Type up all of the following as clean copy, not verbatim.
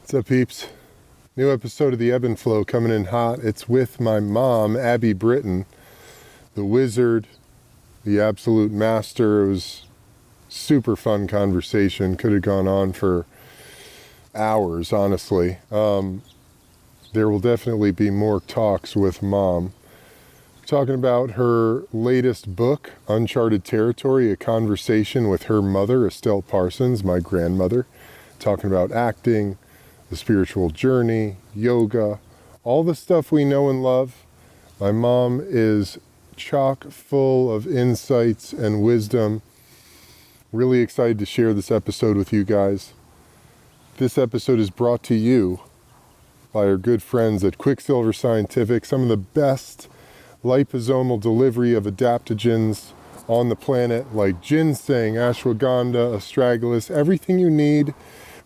What's up, peeps? New episode of the Ebb and Flow coming in hot. It's with my mom, Abbie Britton, the wizard, the absolute master. It was super fun conversation. Could have gone on for hours, honestly. There will definitely be more talks with mom. Talking about her latest book, Uncharted Territory, a conversation with her mother, Estelle Parsons, my grandmother. Talking about acting, the spiritual journey, yoga, all the stuff we know and love. My mom is chock full of insights and wisdom. Really excited to share this episode with you guys. This episode is brought to you by our good friends at Quicksilver Scientific, some of the best liposomal delivery of adaptogens on the planet, like ginseng, ashwagandha, astragalus, everything you need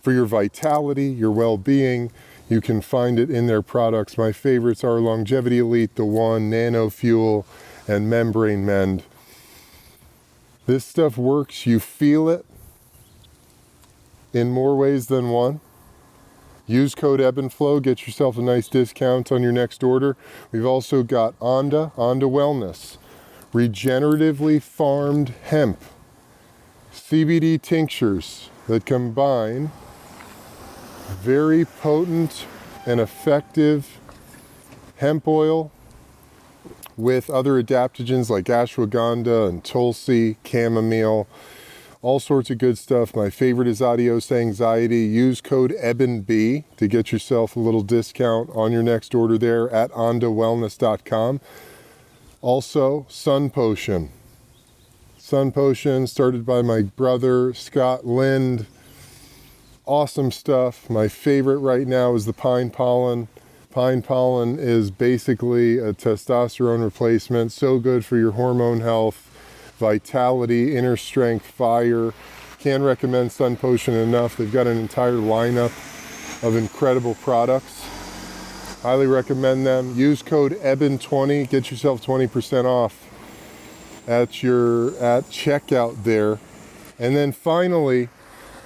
for your vitality, your well-being. You can find it in their products. My favorites are Longevity Elite, The One, Nano Fuel, and Membrane Mend. This stuff works. You feel it in more ways than one. Use code Ebb and Flow, get yourself a nice discount on your next order. We've also got Onda Wellness, regeneratively farmed hemp, CBD tinctures that combine very potent and effective hemp oil with other adaptogens like ashwagandha and tulsi, chamomile, all sorts of good stuff. My favorite is Adios Anxiety. Use code EBNB to get yourself a little discount on your next order there at ondawellness.com. Also, Sun Potion. Sun Potion started by my brother, Scott Lind. Awesome stuff. My favorite right now is the pine pollen. Pine pollen is basically a testosterone replacement. So good for your hormone health, vitality, inner strength, fire. Can't recommend Sun Potion enough. They've got an entire lineup of incredible products. Highly recommend them. Use code EBN20. Get yourself 20% off at checkout there. And then finally,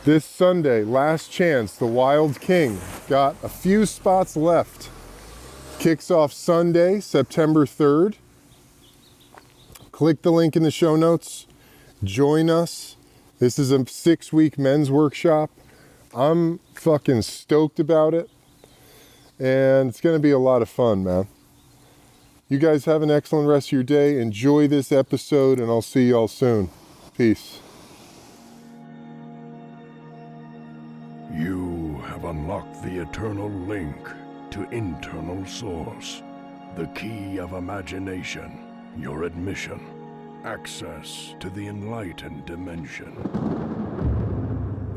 this Sunday, last chance, the Wild King. Got a few spots left. Kicks off Sunday, September 3rd. Click the link in the show notes. Join us. This is a 6-week men's workshop. I'm fucking stoked about it. And it's going to be a lot of fun, man. You guys have an excellent rest of your day. Enjoy this episode, and I'll see y'all soon. Peace. You have unlocked the eternal link to internal source, the key of imagination, your admission, access to the enlightened dimension.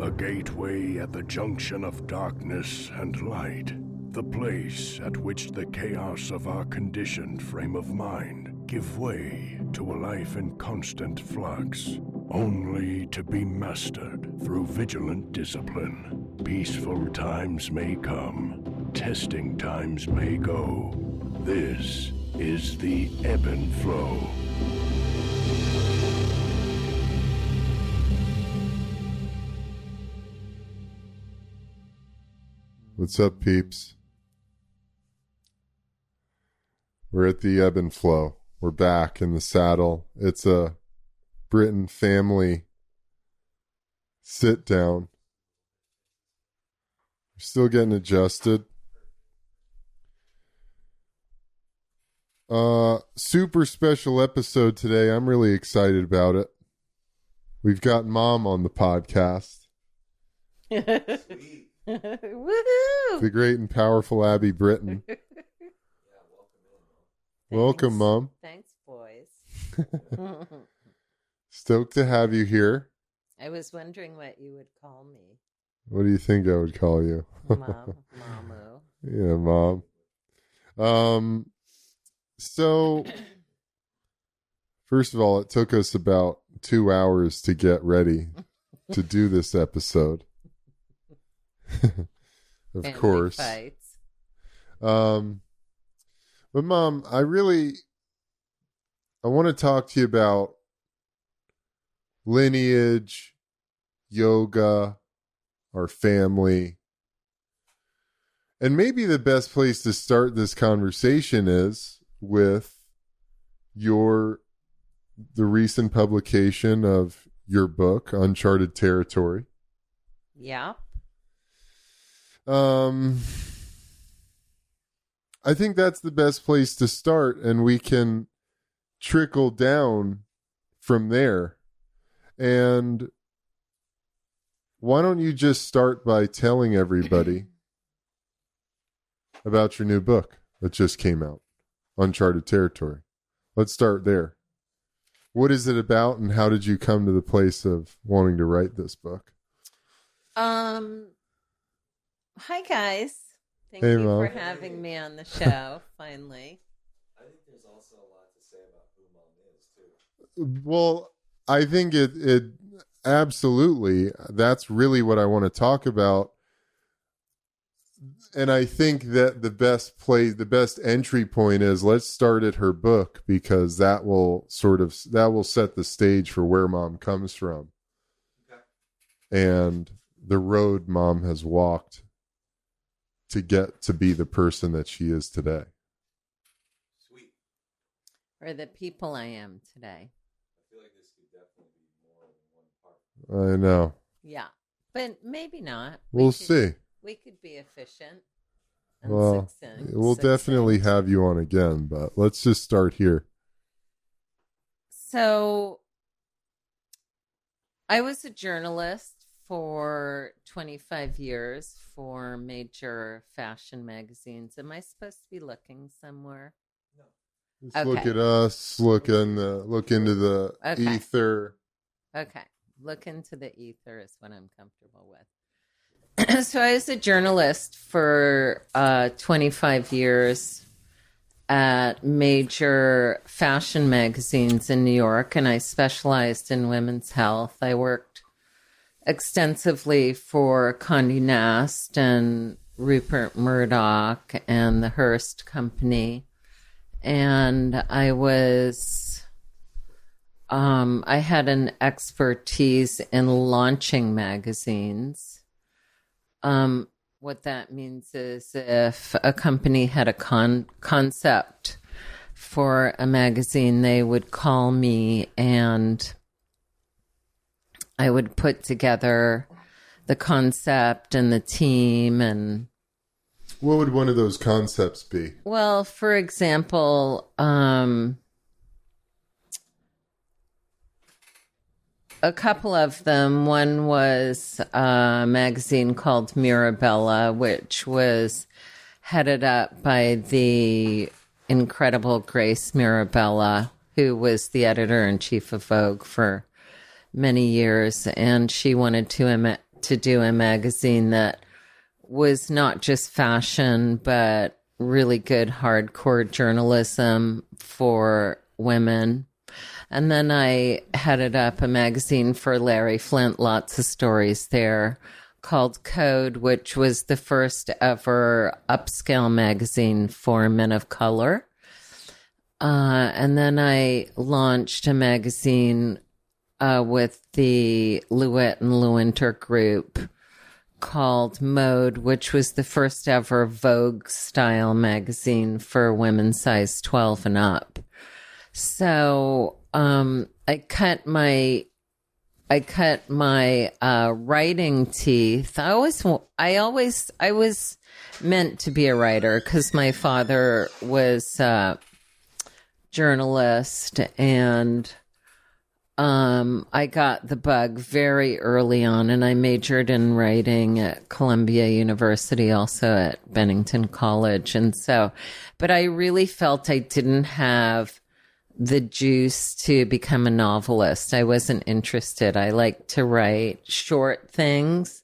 A gateway at the junction of darkness and light, the place at which the chaos of our conditioned frame of mind give way to a life in constant flux, only to be mastered through vigilant discipline. Peaceful times may come, testing times may go. This is the Ebb and Flow. What's up, peeps? We're at the Ebb and Flow. We're back in the saddle. It's a Britton family sit down. We're still getting adjusted. Super special episode today. I'm really excited about it. We've got Mom on the podcast. Sweet. The great and powerful Abbie Britton. Welcome, Mom. Thanks, boys. Stoked to have you here. I was wondering what you would call me. What do you think I would call you? Mom, Mamu. Yeah, Mom. So, first of all, it took us about 2 hours to get ready to do this episode. Of Family course. Fights. But Mom, I want to talk to you about lineage, yoga, our family, And maybe the best place to start this conversation is with the recent publication of your book, Uncharted Territory. Yeah. I think that's the best place to start, and we can trickle down from there. And why don't you just start by telling everybody about your new book that just came out, Uncharted Territory. Let's start there. What is it about, and how did you come to the place of wanting to write this book? Hi guys. Thank Hey, you Mom. for having me on the show, finally. I think there's also a lot to say about who Mom is, too. Well, I think it absolutely, that's really what I want to talk about. And I think that the best entry point is, let's start at her book, because that will set the stage for where Mom comes from. Okay. And the road Mom has walked to get to be the person that she is today. Sweet. Or the people I am today. I feel like this could definitely be more than one part. I know. Yeah. But maybe not. We'll see. We could be efficient. And Well, succinct. we'll definitely have you on again, but let's just start here. So I was a journalist for 25 years for major fashion magazines. Am I supposed to be looking somewhere? Just Okay. look at us, look into the Okay. ether. Okay. Look into the ether is what I'm comfortable with. So I was a journalist for 25 years at major fashion magazines in New York, and I specialized in women's health. I worked extensively for Condé Nast and Rupert Murdoch and the Hearst Company. And I had an expertise in launching magazines. What that means is if a company had a concept for a magazine, they would call me and I would put together the concept and the team. And What would one of those concepts be? well, for example, a couple of them. One was a magazine called Mirabella, which was headed up by the incredible Grace Mirabella, who was the editor-in-chief of Vogue for many years. And she wanted to do a magazine that was not just fashion, but really good hardcore journalism for women. And then I headed up a magazine for Larry Flint, lots of stories there, called Code, which was the first ever upscale magazine for men of color. And then I launched a magazine with the Lewitt and Lewinter group called Mode, which was the first ever Vogue style magazine for women size 12 and up. So I cut my writing teeth. I was meant to be a writer because my father was a journalist, and I got the bug very early on, and I majored in writing at Columbia University, also at Bennington College. And so, but I really felt I didn't have the juice to become a novelist. I wasn't interested. I like to write short things.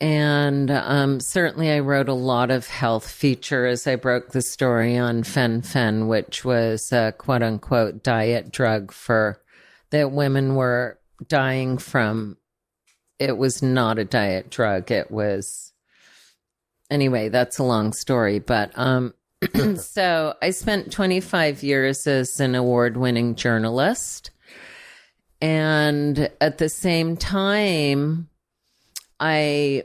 And certainly I wrote a lot of health features. I broke the story on fen-phen, which was a quote-unquote diet drug that women were dying from. It was not a diet drug. It was... Anyway, that's a long story. But so I spent 25 years as an award-winning journalist. And at the same time, I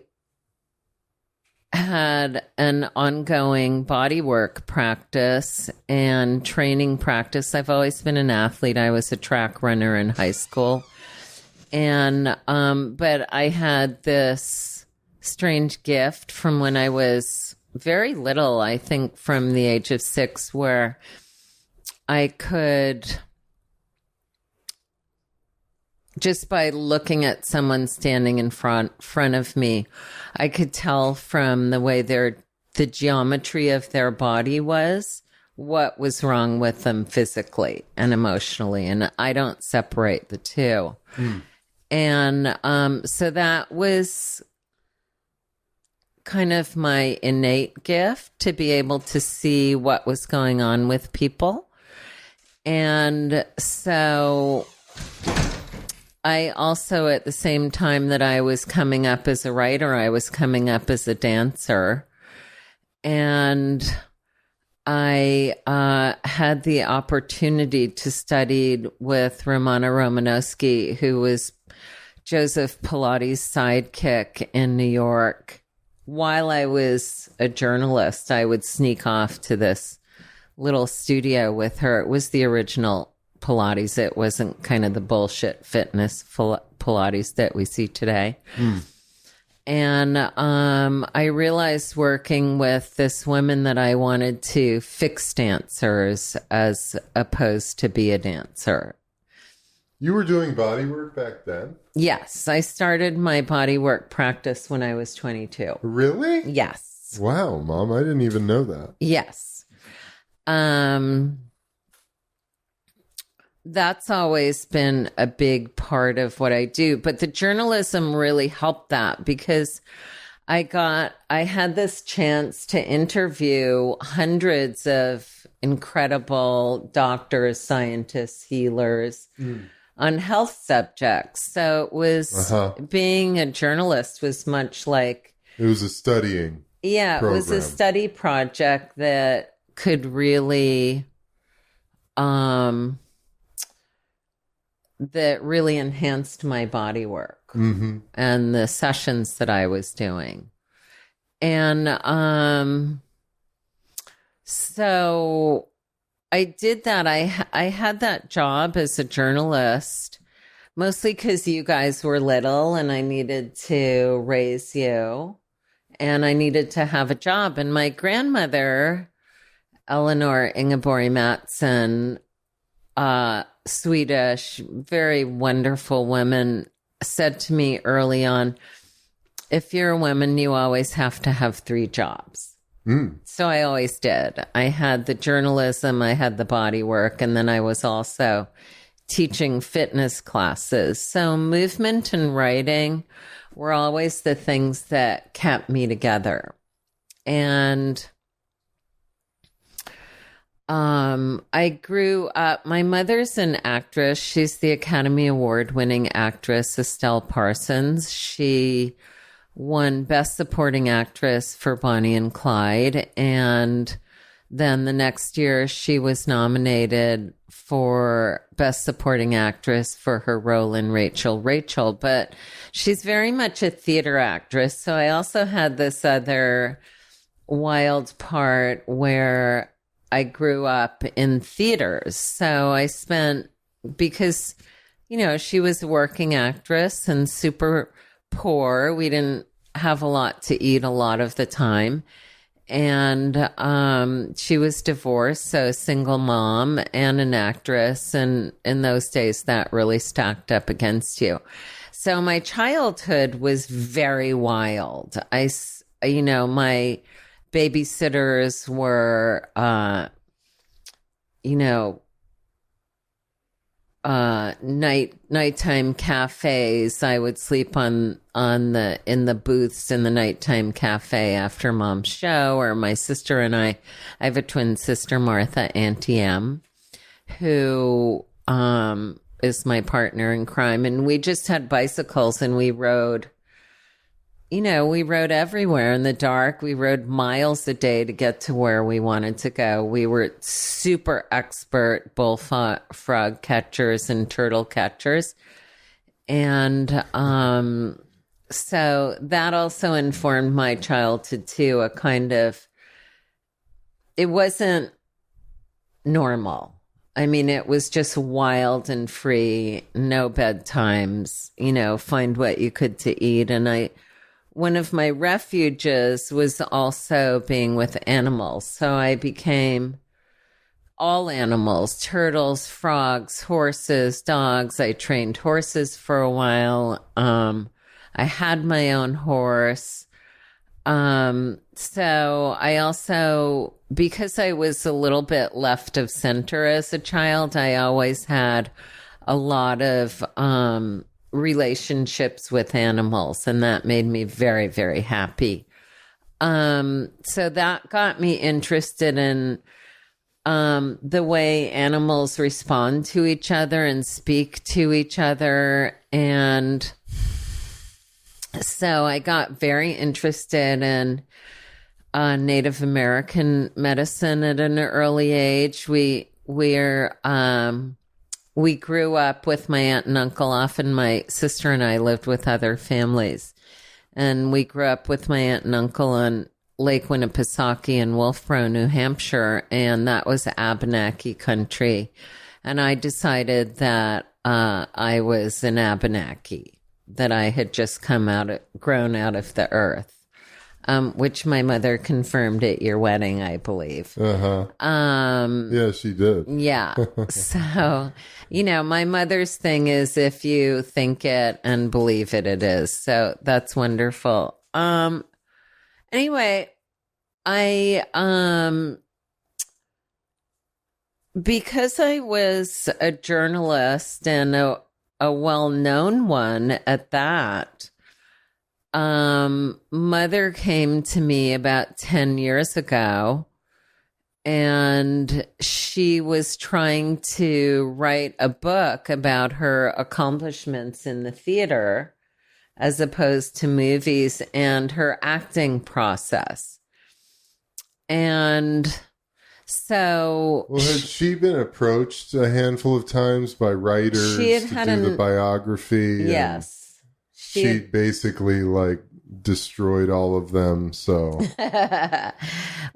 had an ongoing bodywork practice and training practice. I've always been an athlete. I was a track runner in high school. And, but I had this strange gift from when I was very little, I think from the age of 6, where I could, just by looking at someone standing in front of me, I could tell from the way the geometry of their body was, what was wrong with them physically and emotionally. And I don't separate the two. And so that was kind of my innate gift, to be able to see what was going on with people. And so I also, at the same time that I was coming up as a writer, I was coming up as a dancer. And I had the opportunity to study with Romana Romanowski, who was Joseph Pilates' sidekick in New York. While I was a journalist, I would sneak off to this little studio with her. It was the original Pilates. It wasn't kind of the bullshit fitness Pilates that we see today. And I realized working with this woman that I wanted to fix dancers as opposed to be a dancer. You were doing body work back then? Yes, I started my bodywork practice when I was 22. Really? Yes. Wow, Mom, I didn't even know that. Yes. That's always been a big part of what I do. But the journalism really helped that, because I had this chance to interview hundreds of incredible doctors, scientists, healers on health subjects. So it was, being a journalist was much like... It was a studying program. It was a study project that could really... that really enhanced my body work and the sessions that I was doing. And so I did that. I had that job as a journalist, mostly because you guys were little and I needed to raise you and I needed to have a job. And my grandmother, Eleanor Ingeborg Mattsson, Swedish, very wonderful woman, said to me early on, if you're a woman, you always have to have 3 jobs. So I always did. I had the journalism, I had the body work, and then I was also teaching fitness classes. So movement and writing were always the things that kept me together. And I grew up, my mother's an actress. She's the Academy Award winning actress, Estelle Parsons. She won Best Supporting Actress for Bonnie and Clyde. And then the next year she was nominated for Best Supporting Actress for her role in Rachel. But she's very much a theater actress. So I also had this other wild part where I grew up in theaters. So I spent, because, you know, she was a working actress and super poor. We didn't have a lot to eat a lot of the time. And she was divorced, so a single mom and an actress. And in those days, that really stacked up against you. So my childhood was very wild. My babysitters were, nighttime cafes. I would sleep in the booths in the nighttime cafe after Mom's show, or my sister and I have a twin sister, Martha, Auntie M, who, is my partner in crime. And we just had bicycles and we rode everywhere in the dark. We rode miles a day to get to where we wanted to go. We were super expert bullfrog catchers and turtle catchers. And So that also informed my childhood too, it wasn't normal. I mean, it was just wild and free, no bedtimes, find what you could to eat. And one of my refuges was also being with animals. So I became all animals, turtles, frogs, horses, dogs. I trained horses for a while. I had my own horse. So I also, because I was a little bit left of center as a child, I always had a lot of, relationships with animals, and that made me very, very happy. So that got me interested in, the way animals respond to each other and speak to each other. And so I got very interested in Native American medicine at an early age. We grew up with my aunt and uncle. Often my sister and I lived with other families. And we grew up with my aunt and uncle on Lake Winnipesaukee in Wolfboro, New Hampshire. And that was Abenaki country. And I decided that I was an Abenaki, that I had just grown out of the earth, which my mother confirmed at your wedding, I believe. Yeah, she did. Yeah. So, my mother's thing is if you think it and believe it, it is. So that's wonderful. Anyway, because I was a journalist and a well-known one at that, mother came to me about 10 years ago, and she was trying to write a book about her accomplishments in the theater as opposed to movies and her acting process. And so... Well, had she been approached a handful of times by writers to do the biography? Yes. She basically destroyed all of them, so...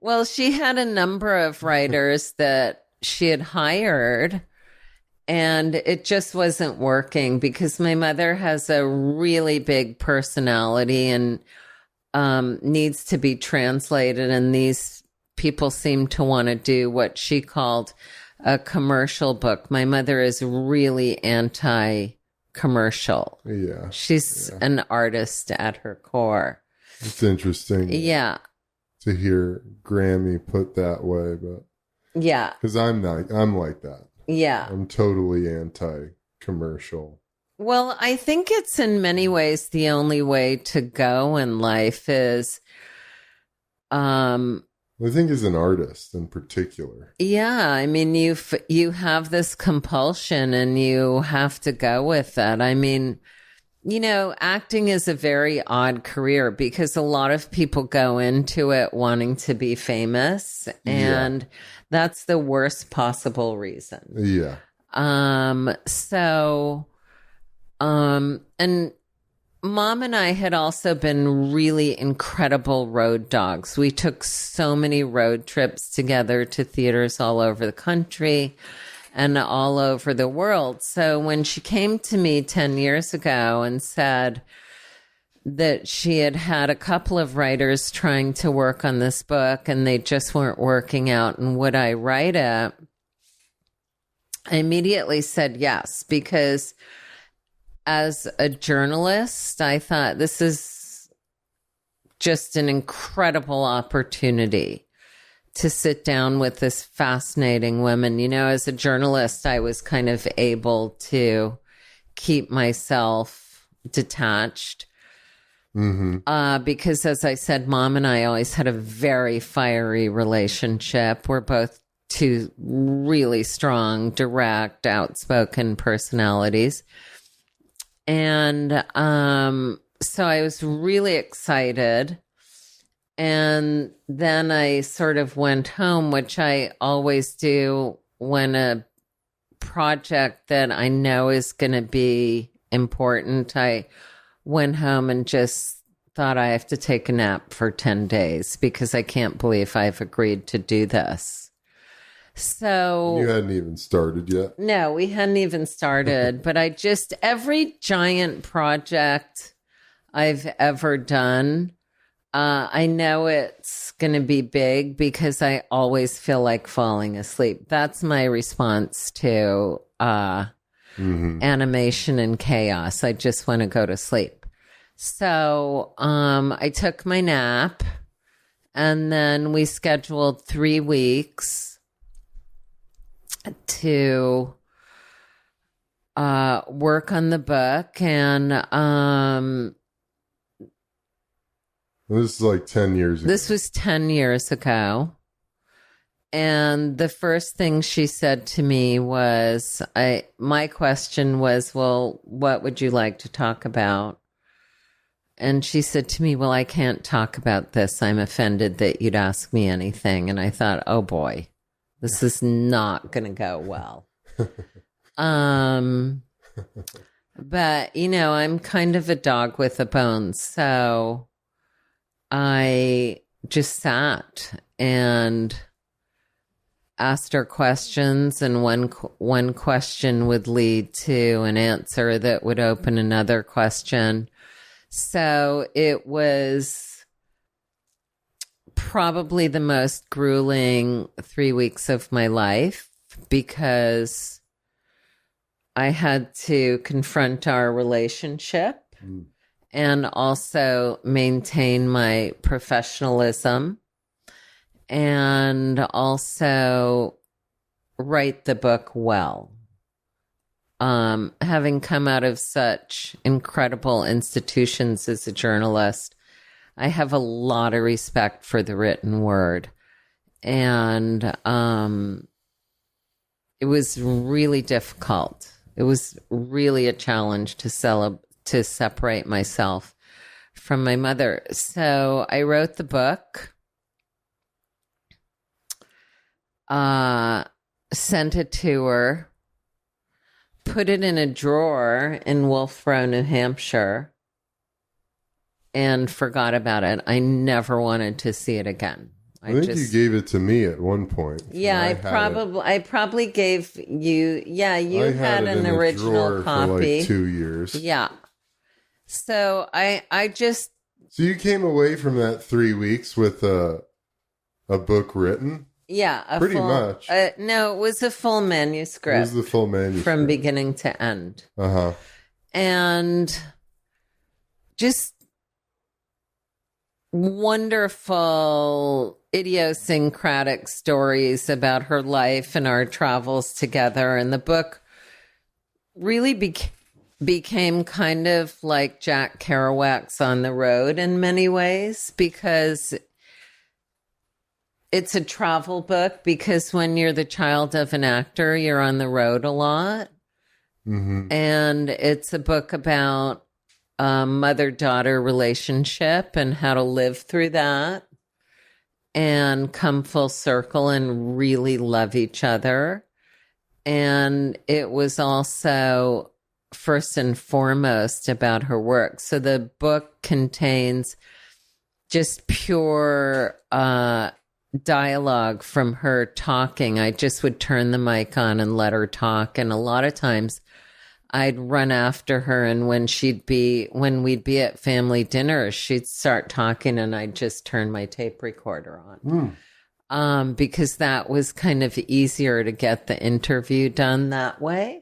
Well, she had a number of writers that she had hired, and it just wasn't working because my mother has a really big personality and needs to be translated, and these people seem to want to do what she called a commercial book. My mother is really anti-commercial. Yeah. She's an artist at her core. It's interesting. Yeah. To hear Grammy put that way, but yeah, because I'm like that. Yeah. I'm totally anti-commercial. Well, I think it's in many ways the only way to go in life is, I think as an artist in particular. Yeah. I mean, you have this compulsion and you have to go with that. I mean, acting is a very odd career because a lot of people go into it wanting to be famous, and that's the worst possible reason. Yeah. And Mom and I had also been really incredible road dogs. We took so many road trips together to theaters all over the country and all over the world. So when she came to me 10 years ago and said that she had had a couple of writers trying to work on this book and they just weren't working out, and would I write it? I immediately said yes, because as a journalist, I thought this is just an incredible opportunity to sit down with this fascinating woman. As a journalist, I was kind of able to keep myself detached. Because as I said, Mom and I always had a very fiery relationship. We're both two really strong, direct, outspoken personalities. And so I was really excited. And then I sort of went home, which I always do when a project that I know is going to be important. I went home and just thought I have to take a nap for 10 days because I can't believe I've agreed to do this. So You hadn't even started yet. no, we hadn't even started, but every giant project I've ever done, I know it's going to be big because I always feel like falling asleep. That's my response to animation and chaos. I just want to go to sleep. So I took my nap, and then we scheduled 3 weeks to work on the book. And this is like 10 years ago. this was 10 years ago. And the first thing she said to me was, my question was, well, what would you like to talk about? And she said to me, well, I can't talk about this. I'm offended that you'd ask me anything. And I thought, oh boy, this is not going to go well. But, you know, I'm kind of a dog with a bone. So I just sat and asked her questions, and one question would lead to an answer that would open another question. So it was probably the most grueling 3 weeks of my life because I had to confront our relationship and also maintain my professionalism and also write the book well. Having come out of such incredible institutions as a journalist, I have a lot of respect for the written word. And it was really difficult. It was really a challenge to separate myself from my mother. So I wrote the book, sent it to her, put it in a drawer in Wolfboro, New Hampshire, and forgot about it. I never wanted to see it again. I think you gave it to me at one point. Yeah, I probably gave you. Yeah, you had an original copy for like 2 years. Yeah. So I just. So you came away from that 3 weeks with a book written. Yeah, pretty much. No, it was a full manuscript. It was the full manuscript from beginning to end. And just wonderful idiosyncratic stories about her life and our travels together. And the book really became kind of like Jack Kerouac's On the Road in many ways, because it's a travel book, because when you're the child of an actor, you're on the road a lot. And it's a book about a mother-daughter relationship and how to live through that and come full circle and really love each other. And it was also first and foremost about her work. So the book contains just pure dialogue from her talking. I just would turn the mic on and let her talk. And a lot of times I'd run after her, and when we'd be at family dinners, she'd start talking and I'd just turn my tape recorder on. Because that was kind of easier to get the interview done that way.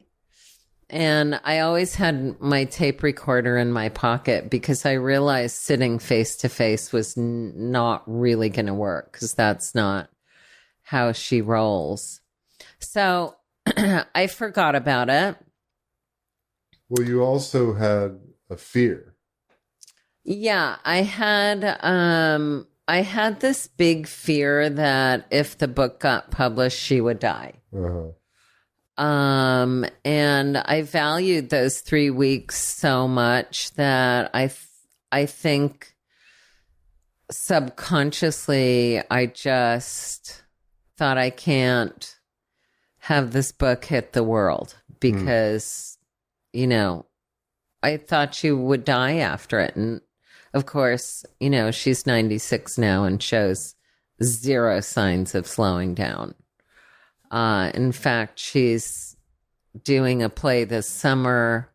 And I always had my tape recorder in my pocket because I realized sitting face to face was not really going to work, because that's not how she rolls. So I forgot about it. Well, you also had a fear. Yeah, I had this big fear that if the book got published, she would die. And I valued those 3 weeks so much that I think subconsciously I just thought, I can't have this book hit the world because, you know, I thought she would die after it. And of course, you know, she's 96 now and shows zero signs of slowing down. In fact, she's doing a play this summer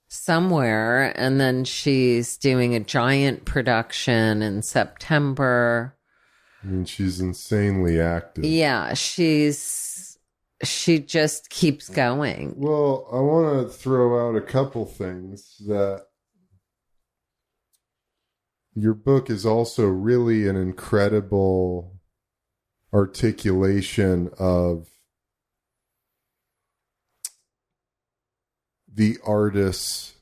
somewhere, and then she's doing a giant production in September. I mean, she's insanely active. Yeah, she just keeps going. Well, I want to throw out a couple things that your book is also really an incredible articulation of the artist's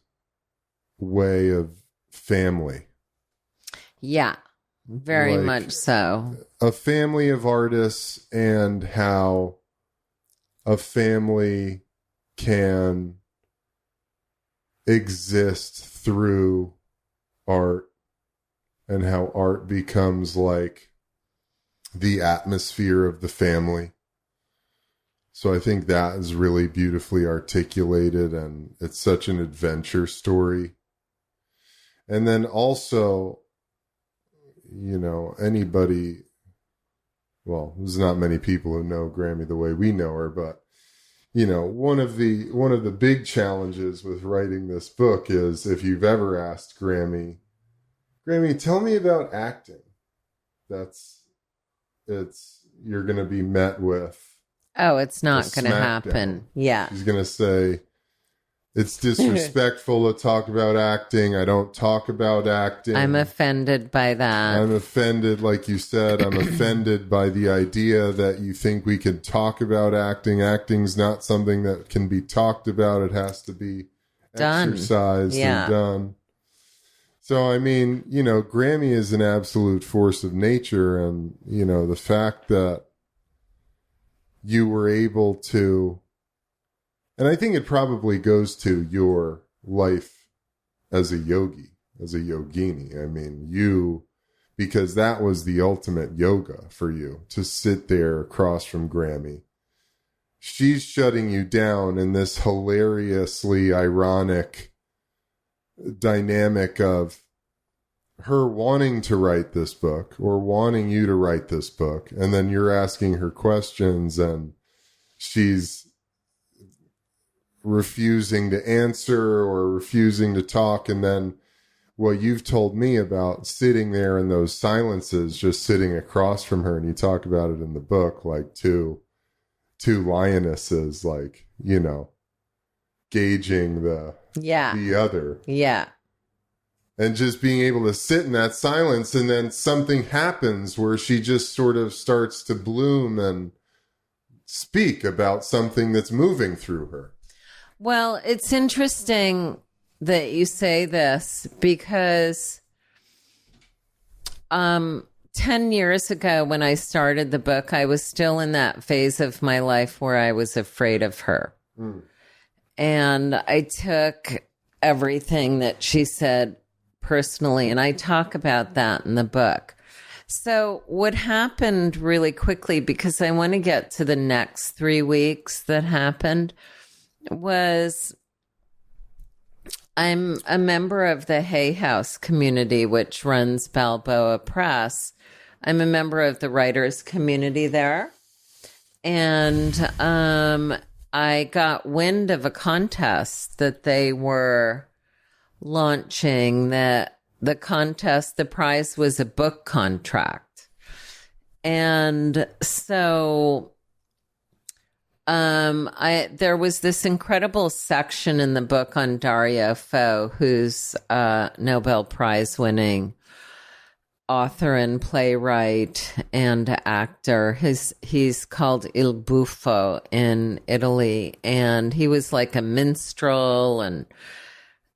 way of family. Yeah, very much so. A family of artists, and how a family can exist through art, and how art becomes like the atmosphere of the family. So I think that is really beautifully articulated, and it's such an adventure story. And then also, you know, anybody, well, there's not many people who know Grammy the way we know her, but you know, one of the big challenges with writing this book is, if you've ever asked Grammy, tell me about acting, you're going to be met with, oh, it's not going to happen. Yeah. She's going to say, it's disrespectful to talk about acting. I don't talk about acting. I'm offended by that. I'm offended, like you said. I'm offended by the idea that you think we can talk about acting. Acting's not something that can be talked about. It has to be done. Exercised and done. So, I mean, you know, Grammy is an absolute force of nature. And, you know, the fact that you were able to, and I think it probably goes to your life as a yogi, as a yogini. I mean, because that was the ultimate yoga for you, to sit there across from Grammy. She's shutting you down in this hilariously ironic dynamic of her wanting to write this book, or wanting you to write this book, and then you're asking her questions and she's refusing to answer or refusing to talk. And then what you've told me about sitting there in those silences, just sitting across from her, and you talk about it in the book, like two lionesses, like, you know, gauging the other. Yeah. And just being able to sit in that silence, and then something happens where she just sort of starts to bloom and speak about something that's moving through her. Well, it's interesting that you say this, because 10 years ago when I started the book, I was still in that phase of my life where I was afraid of her. And I took everything that she said personally, and I talk about that in the book. So what happened really quickly, because I want to get to the next 3 weeks that happened, was I'm a member of the Hay House community, which runs Balboa Press. I'm a member of the writers community there. And I got wind of a contest that they were launching, that the contest, the prize was a book contract. And so there was this incredible section in the book on Dario Fo, who's a Nobel Prize winning author and playwright and actor. He's called Il Buffo in Italy, and he was like a minstrel and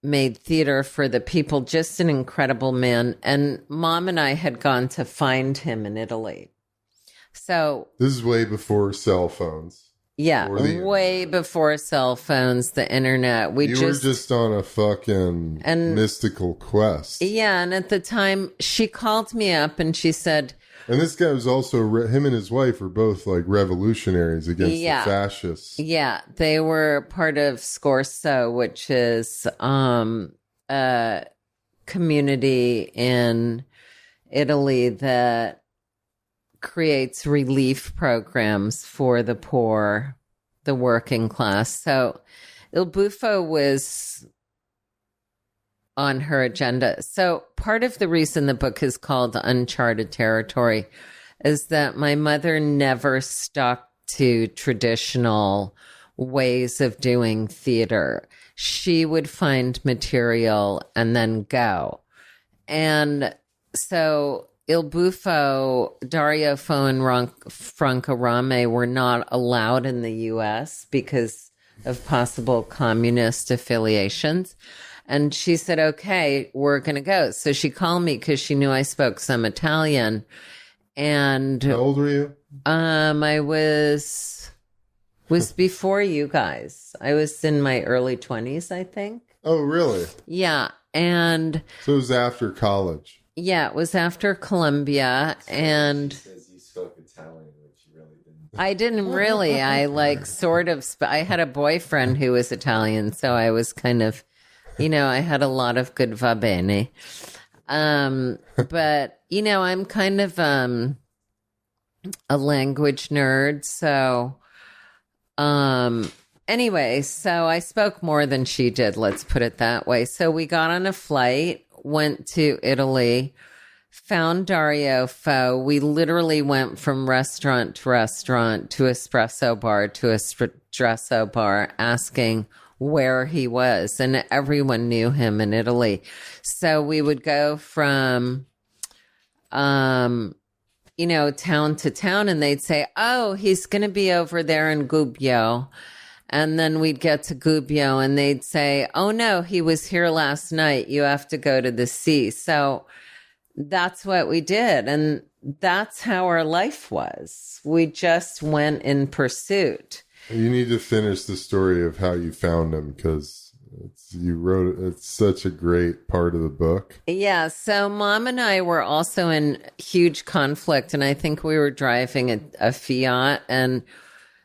made theater for the people, just an incredible man. And Mom and I had gone to find him in Italy. So this is way before cell phones. Yeah, way before cell phones, the internet. You were just on a fucking mystical quest. Yeah, and at the time, she called me up and she said, And this guy was also, him and his wife were both like revolutionaries against the fascists. Yeah, they were part of Scorso, which is a community in Italy that creates relief programs for the poor, the working class. So Il Buffo was on her agenda. So part of the reason the book is called Uncharted Territory is that my mother never stuck to traditional ways of doing theater. She would find material and then go. And so Il Buffo, Dario Fo, and Franco Rame were not allowed in the U.S. because of possible communist affiliations. And she said, okay, we're going to go. So she called me because she knew I spoke some Italian. And how old were you? I was before you guys. I was in my early 20s, I think. Oh, really? Yeah. And so it was after college. Yeah, it was after Columbia. And she says you spoke Italian, which you really didn't. I didn't really. I like sort of, I had a boyfriend who was Italian. So I was kind of, I had a lot of good va bene. But, I'm kind of a language nerd. So, anyway, so I spoke more than she did, let's put it that way. So we got on a flight, went to Italy, found Dario Fo. We literally went from restaurant to restaurant to espresso bar to espresso bar asking where he was, and everyone knew him in Italy. So we would go from, town to town, and they'd say, oh, he's going to be over there in Gubbio. And then we'd get to Gubbio, and they'd say, oh, no, he was here last night. You have to go to the sea. So that's what we did. And that's how our life was. We just went in pursuit. You need to finish the story of how you found him, because it's such a great part of the book. Yeah. So Mom and I were also in huge conflict, and I think we were driving a Fiat, and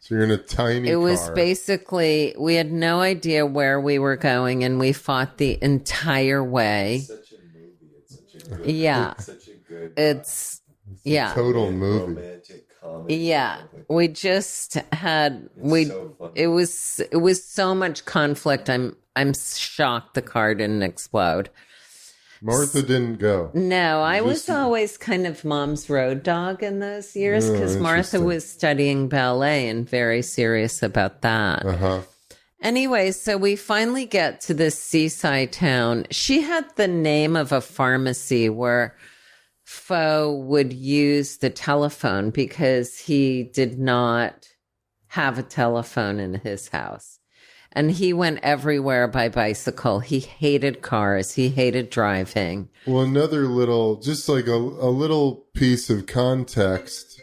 so you're in a tiny car. It was basically, we had no idea where we were going, and we fought the entire way. It's such a movie. It's such a good. Yeah. Such a good. It's yeah. Total movie. Romantic comedy. Yeah. We just had So funny. it was so much conflict. I'm shocked the car didn't explode. Martha didn't go. No, I was always kind of Mom's road dog in those years, because Martha interesting. was studying ballet and very serious about that. Uh-huh. Anyway, so we finally get to this seaside town. She had the name of a pharmacy where Fo would use the telephone because he did not have a telephone in his house. And he went everywhere by bicycle. He hated cars. He hated driving. Well, another little, just like a little piece of context,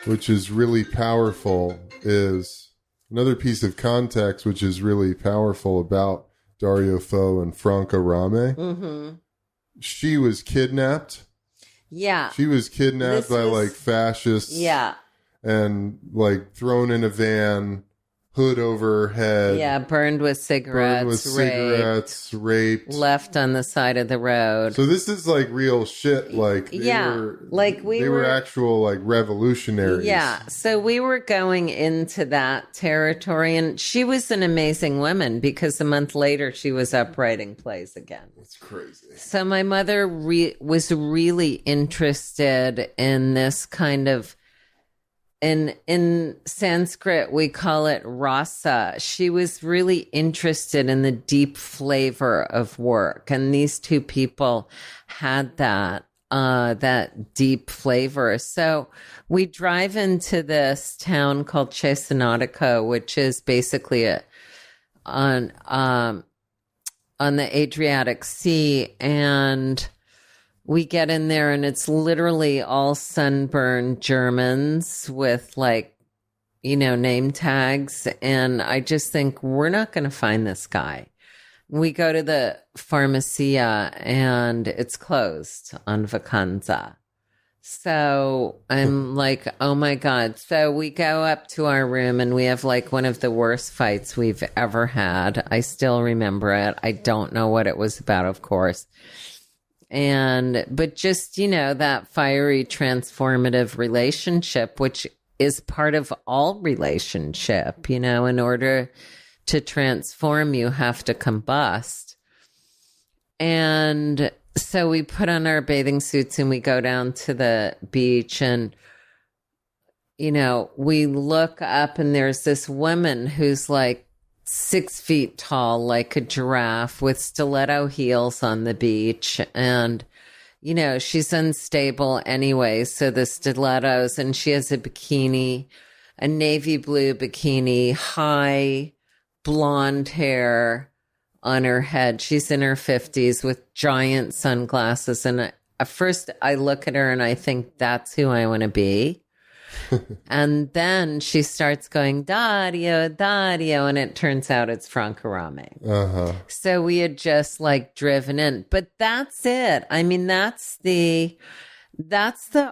which is really powerful, is another piece of context, which is really powerful about Dario Fo and Franca Rame. Mm-hmm. She was kidnapped. Yeah. She was kidnapped by like fascists. Yeah. And like thrown in a van, hood over her head. Yeah, burned with cigarettes, raped, left on the side of the road. So this is like real shit. Like they were actual like revolutionaries. Yeah, so we were going into that territory, and she was an amazing woman because a month later she was up writing plays again. It's crazy. So my mother was really interested in this kind of. In Sanskrit, we call it rasa. She was really interested in the deep flavor of work. And these two people had that deep flavor. So we drive into this town called Cesenatico, which is basically on the Adriatic Sea. And we get in there, and it's literally all sunburned Germans with name tags. And I just think we're not going to find this guy. We go to the pharmacia, and it's closed on Vacanza. So I'm like, oh my God. So we go up to our room and we have like one of the worst fights we've ever had. I still remember it. I don't know what it was about, of course. But just, that fiery transformative relationship, which is part of all relationship, in order to transform, you have to combust. And so we put on our bathing suits and we go down to the beach and, we look up and there's this woman who's like 6 feet tall, like a giraffe with stiletto heels on the beach. And, she's unstable anyway. So the stilettos, and she has a bikini, a navy blue bikini, high blonde hair on her head. She's in her 50s with giant sunglasses. And at first I look at her and I think that's who I want to be. And then she starts going, Dario, Dario. And it turns out it's Franca Rame. Uh-huh. So we had just like driven in, but that's it. I mean, that's the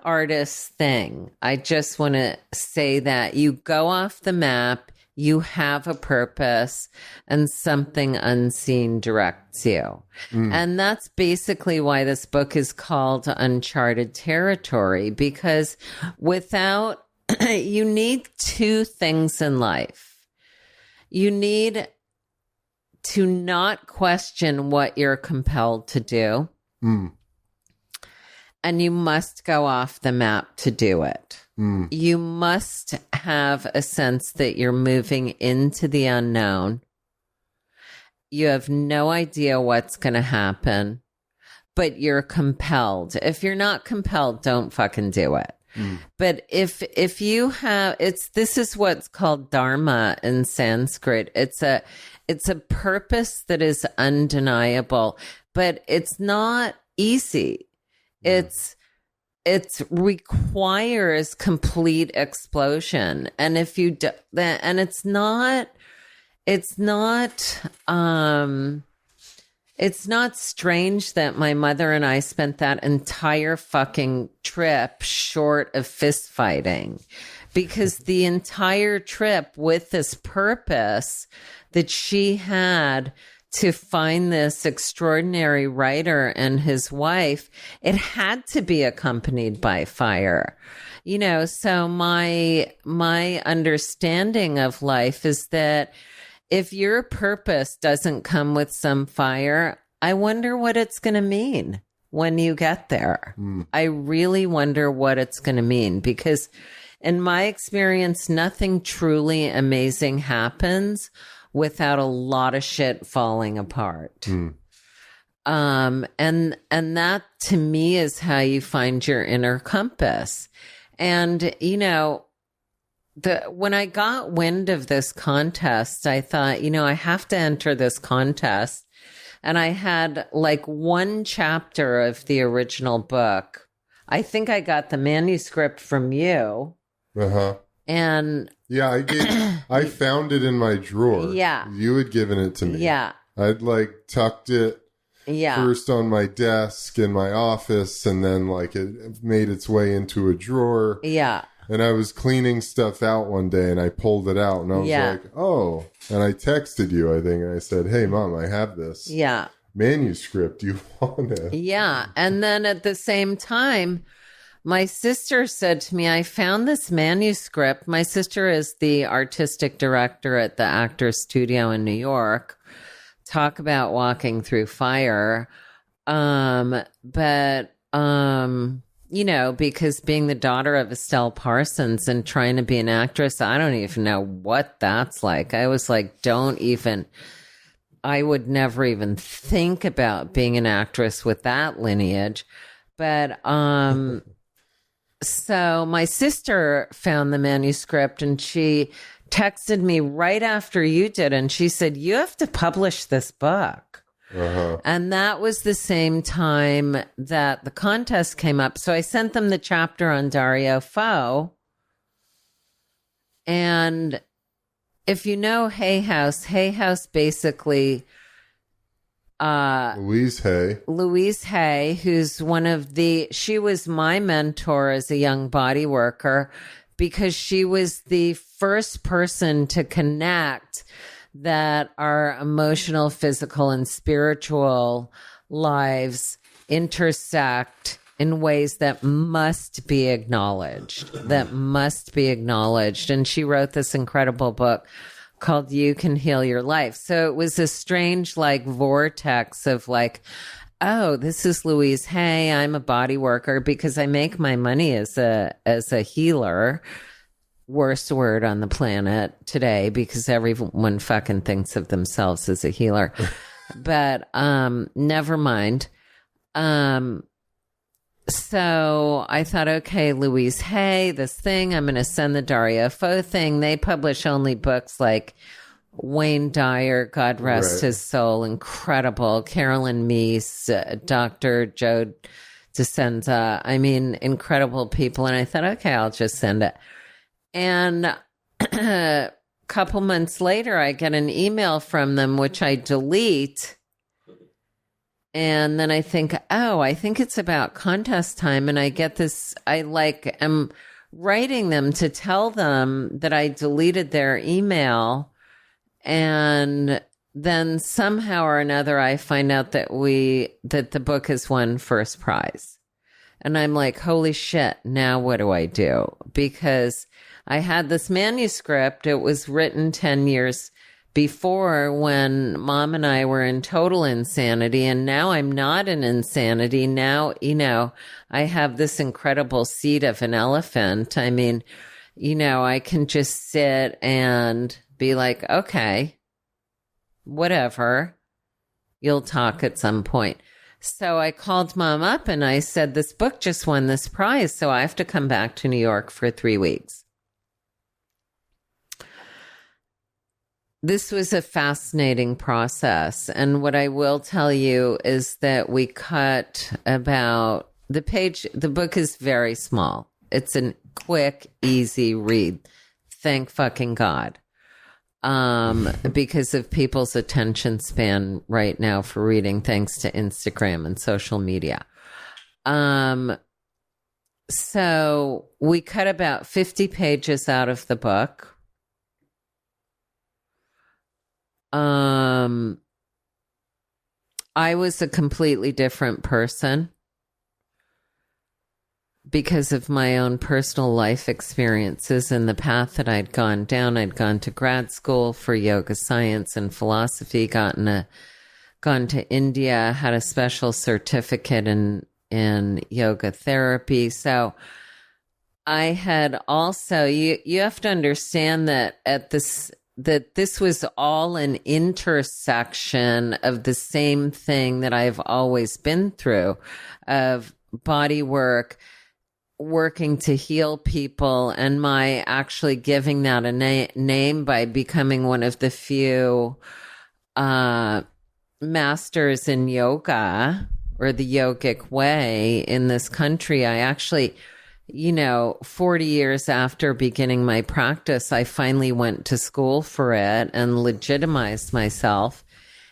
artist's thing. I just want to say that you go off the map, you have a purpose, and something unseen directs you. And that's basically why this book is called Uncharted Territory, because you need two things in life. You need to not question what you're compelled to do. And you must go off the map to do it. You must have a sense that you're moving into the unknown. You have no idea what's going to happen, but you're compelled. If you're not compelled, don't fucking do it. But if you have, this is what's called dharma in Sanskrit. It's a purpose that is undeniable, but it's not easy. It requires complete explosion. And if you do that, and it's not strange that my mother and I spent that entire fucking trip short of fist fighting, because the entire trip with this purpose that she had to find this extraordinary writer and his wife, it had to be accompanied by fire. So my understanding of life is that if your purpose doesn't come with some fire, I wonder what it's going to mean when you get there. I really wonder what it's going to mean, because in my experience, nothing truly amazing happens without a lot of shit falling apart. And that to me is how you find your inner compass. And, when I got wind of this contest, I thought, I have to enter this contest. And I had like one chapter of the original book. I think I got the manuscript from you. Uh-huh. And yeah, I found it in my drawer. Yeah. You had given it to me. Yeah. I'd like tucked it first on my desk in my office, and then like it made its way into a drawer. Yeah. And I was cleaning stuff out one day and I pulled it out and I was like, oh, and I texted you, I think, and I said, hey, Mom, I have this manuscript. You want it? Yeah. And then at the same time, my sister said to me, I found this manuscript. My sister is the artistic director at the Actors Studio in New York. Talk about walking through fire. Because being the daughter of Estelle Parsons and trying to be an actress, I don't even know what that's like. I was like, I would never even think about being an actress with that lineage. But, so my sister found the manuscript and she texted me right after you did. And she said, you have to publish this book. Uh-huh. And that was the same time that the contest came up. So I sent them the chapter on Dario Fo. And if you know Hay House basically Louise Hay. Louise Hay, who's she was my mentor as a young body worker because she was the first person to connect that our emotional, physical, and spiritual lives intersect in ways that must be acknowledged, And she wrote this incredible book called You Can Heal Your Life. So it was a strange vortex of oh, this is Louise Hay. I'm a body worker because I make my money as a healer. Worst word on the planet today because everyone fucking thinks of themselves as a healer. But never mind. So I thought, okay, Louise Hay, this thing, I'm going to send the Dario Fo thing. They publish only books like Wayne Dyer, God rest his soul, incredible. Carolyn Meese, Dr. Joe Dispenza. I mean, incredible people. And I thought, okay, I'll just send it. And a couple months later, I get an email from them, which I delete. And then I think, oh, I think it's about contest time. And I get this, am writing them to tell them that I deleted their email. And then somehow or another, I find out that the book has won first prize. And I'm like, holy shit, now what do I do? Because I had this manuscript. It was written 10 years before when Mom and I were in total insanity. And now I'm not in insanity. Now, I have this incredible seat of an elephant. I mean, I can just sit and be like, okay, whatever. You'll talk at some point. So I called Mom up and I said, this book just won this prize. So I have to come back to New York for 3 weeks. This was a fascinating process. And what I will tell you is that we cut about the book is very small. It's a quick, easy read. Thank fucking God. Because of people's attention span right now for reading, thanks to Instagram and social media. So we cut about 50 pages out of the book. I was a completely different person because of my own personal life experiences and the path that I'd gone down. I'd gone to grad school for yoga science and philosophy, gone to India, had a special certificate in yoga therapy. So I had also, you have to understand that that this was all an intersection of the same thing that I've always been through, of body work, working to heal people, and my actually giving that a name by becoming one of the few masters in yoga or the yogic way in this country. I actually, 40 years after beginning my practice, I finally went to school for it and legitimized myself.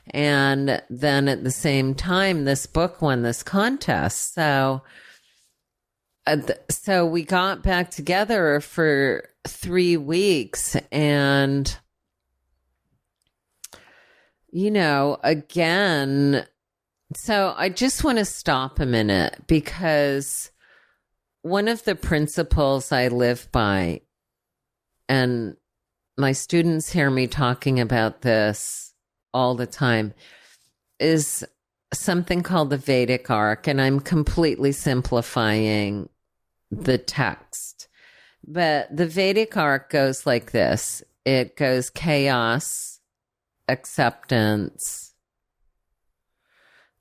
And then at the same time, this book won this contest. So we got back together for 3 weeks and, again, so I just want to stop a minute because one of the principles I live by, and my students hear me talking about this all the time, is something called the Vedic Arc, and I'm completely simplifying the text. But the Vedic Arc goes like this. It goes chaos, acceptance,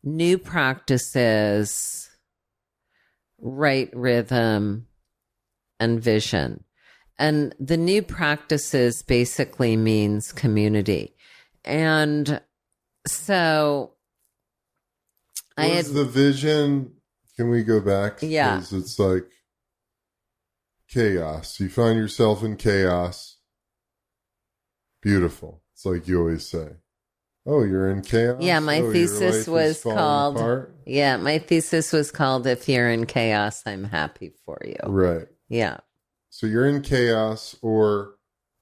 new practices, right rhythm, and vision. And the new practices basically means community. And so what is the vision? Can we go back? Yeah. Because it's like chaos. You find yourself in chaos. Beautiful. It's like you always say. Oh, you're in chaos? Yeah, my your thesis life is was falling called, apart? yeah, my thesis was called If You're in Chaos, I'm Happy for You. Right. Yeah. So you're in chaos or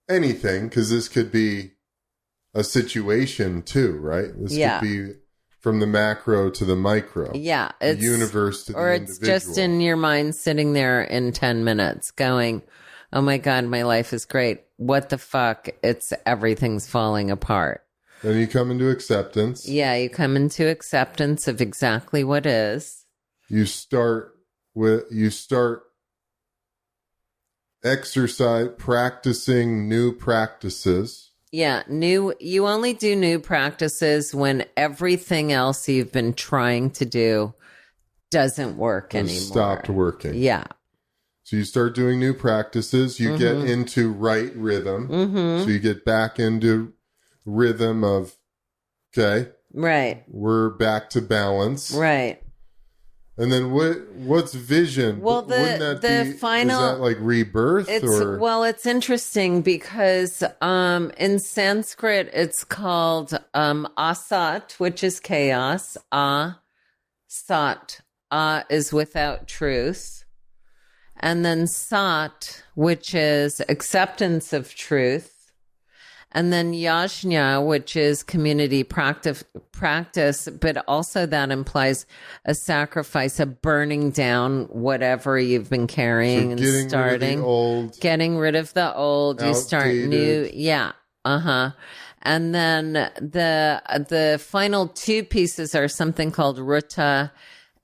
anything, because this could be a situation too, right? This Yeah. could be from the macro to the micro. Yeah. The universe to the or individual. it's just in your mind sitting there in 10 minutes going, oh my God, my life is great. What the fuck? Everything's falling apart. Then you come into acceptance. Yeah, you come into acceptance of exactly what is. You start practicing new practices. Yeah, you only do new practices when everything else you've been trying to do doesn't work anymore. Stopped working. Yeah. So you start doing new practices. You get into right rhythm. So you get back into rhythm of, okay, Right. we're back to balance. Right. And then what's vision? Well, Wouldn't that the final, is that like rebirth? It's interesting because in Sanskrit it's called asat, which is chaos. Sat. Is without truth. And then sat, which is acceptance of truth. And then yajna, which is community practice, but also that implies a sacrifice, a burning down whatever you've been carrying and starting. Getting rid of the old. You start new. Yeah. And then the final two pieces are something called ruta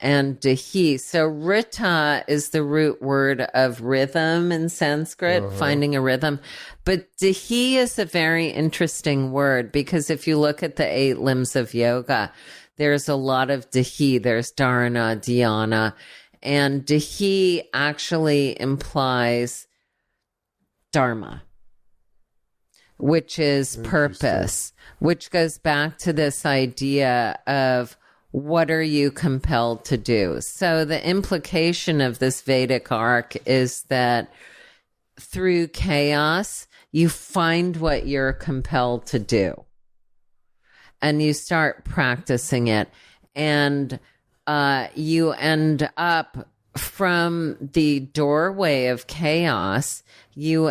and dahi. So rita is the root word of rhythm in Sanskrit, finding a rhythm. But dahi is a very interesting word because if you look at the 8 limbs of yoga, there's a lot of dahi. There's dharana, dhyana, and dahi actually implies dharma, which is purpose, which goes back to this idea of what are you compelled to do? So the implication of this Vedic arc is that through chaos, you find what you're compelled to do and you start practicing it. And you end up from the doorway of chaos, you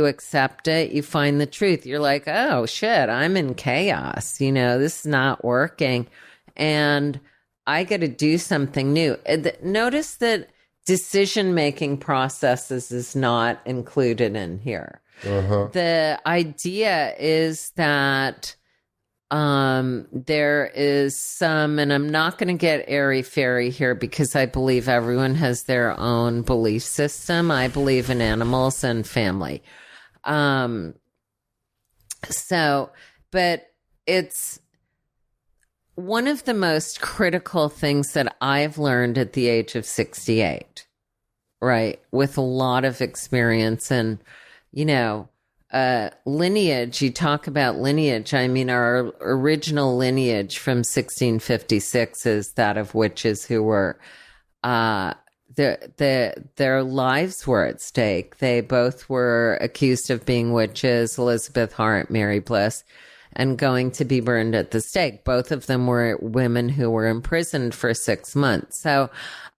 accept it, you find the truth. You're like, oh shit, I'm in chaos. This is not working. And I got to do something new. Notice that decision-making processes is not included in here. The idea is that there is some, and I'm not going to get airy-fairy here because I believe everyone has their own belief system. I believe in animals and family. But it's one of the most critical things that I've learned at the age of 68, right? With a lot of experience and, lineage, you talk about lineage. I mean, our original lineage from 1656 is that of witches who were, their lives were at stake. They both were accused of being witches, Elizabeth Hart, Mary Bliss, and going to be burned at the stake. Both of them were women who were imprisoned for 6 months. So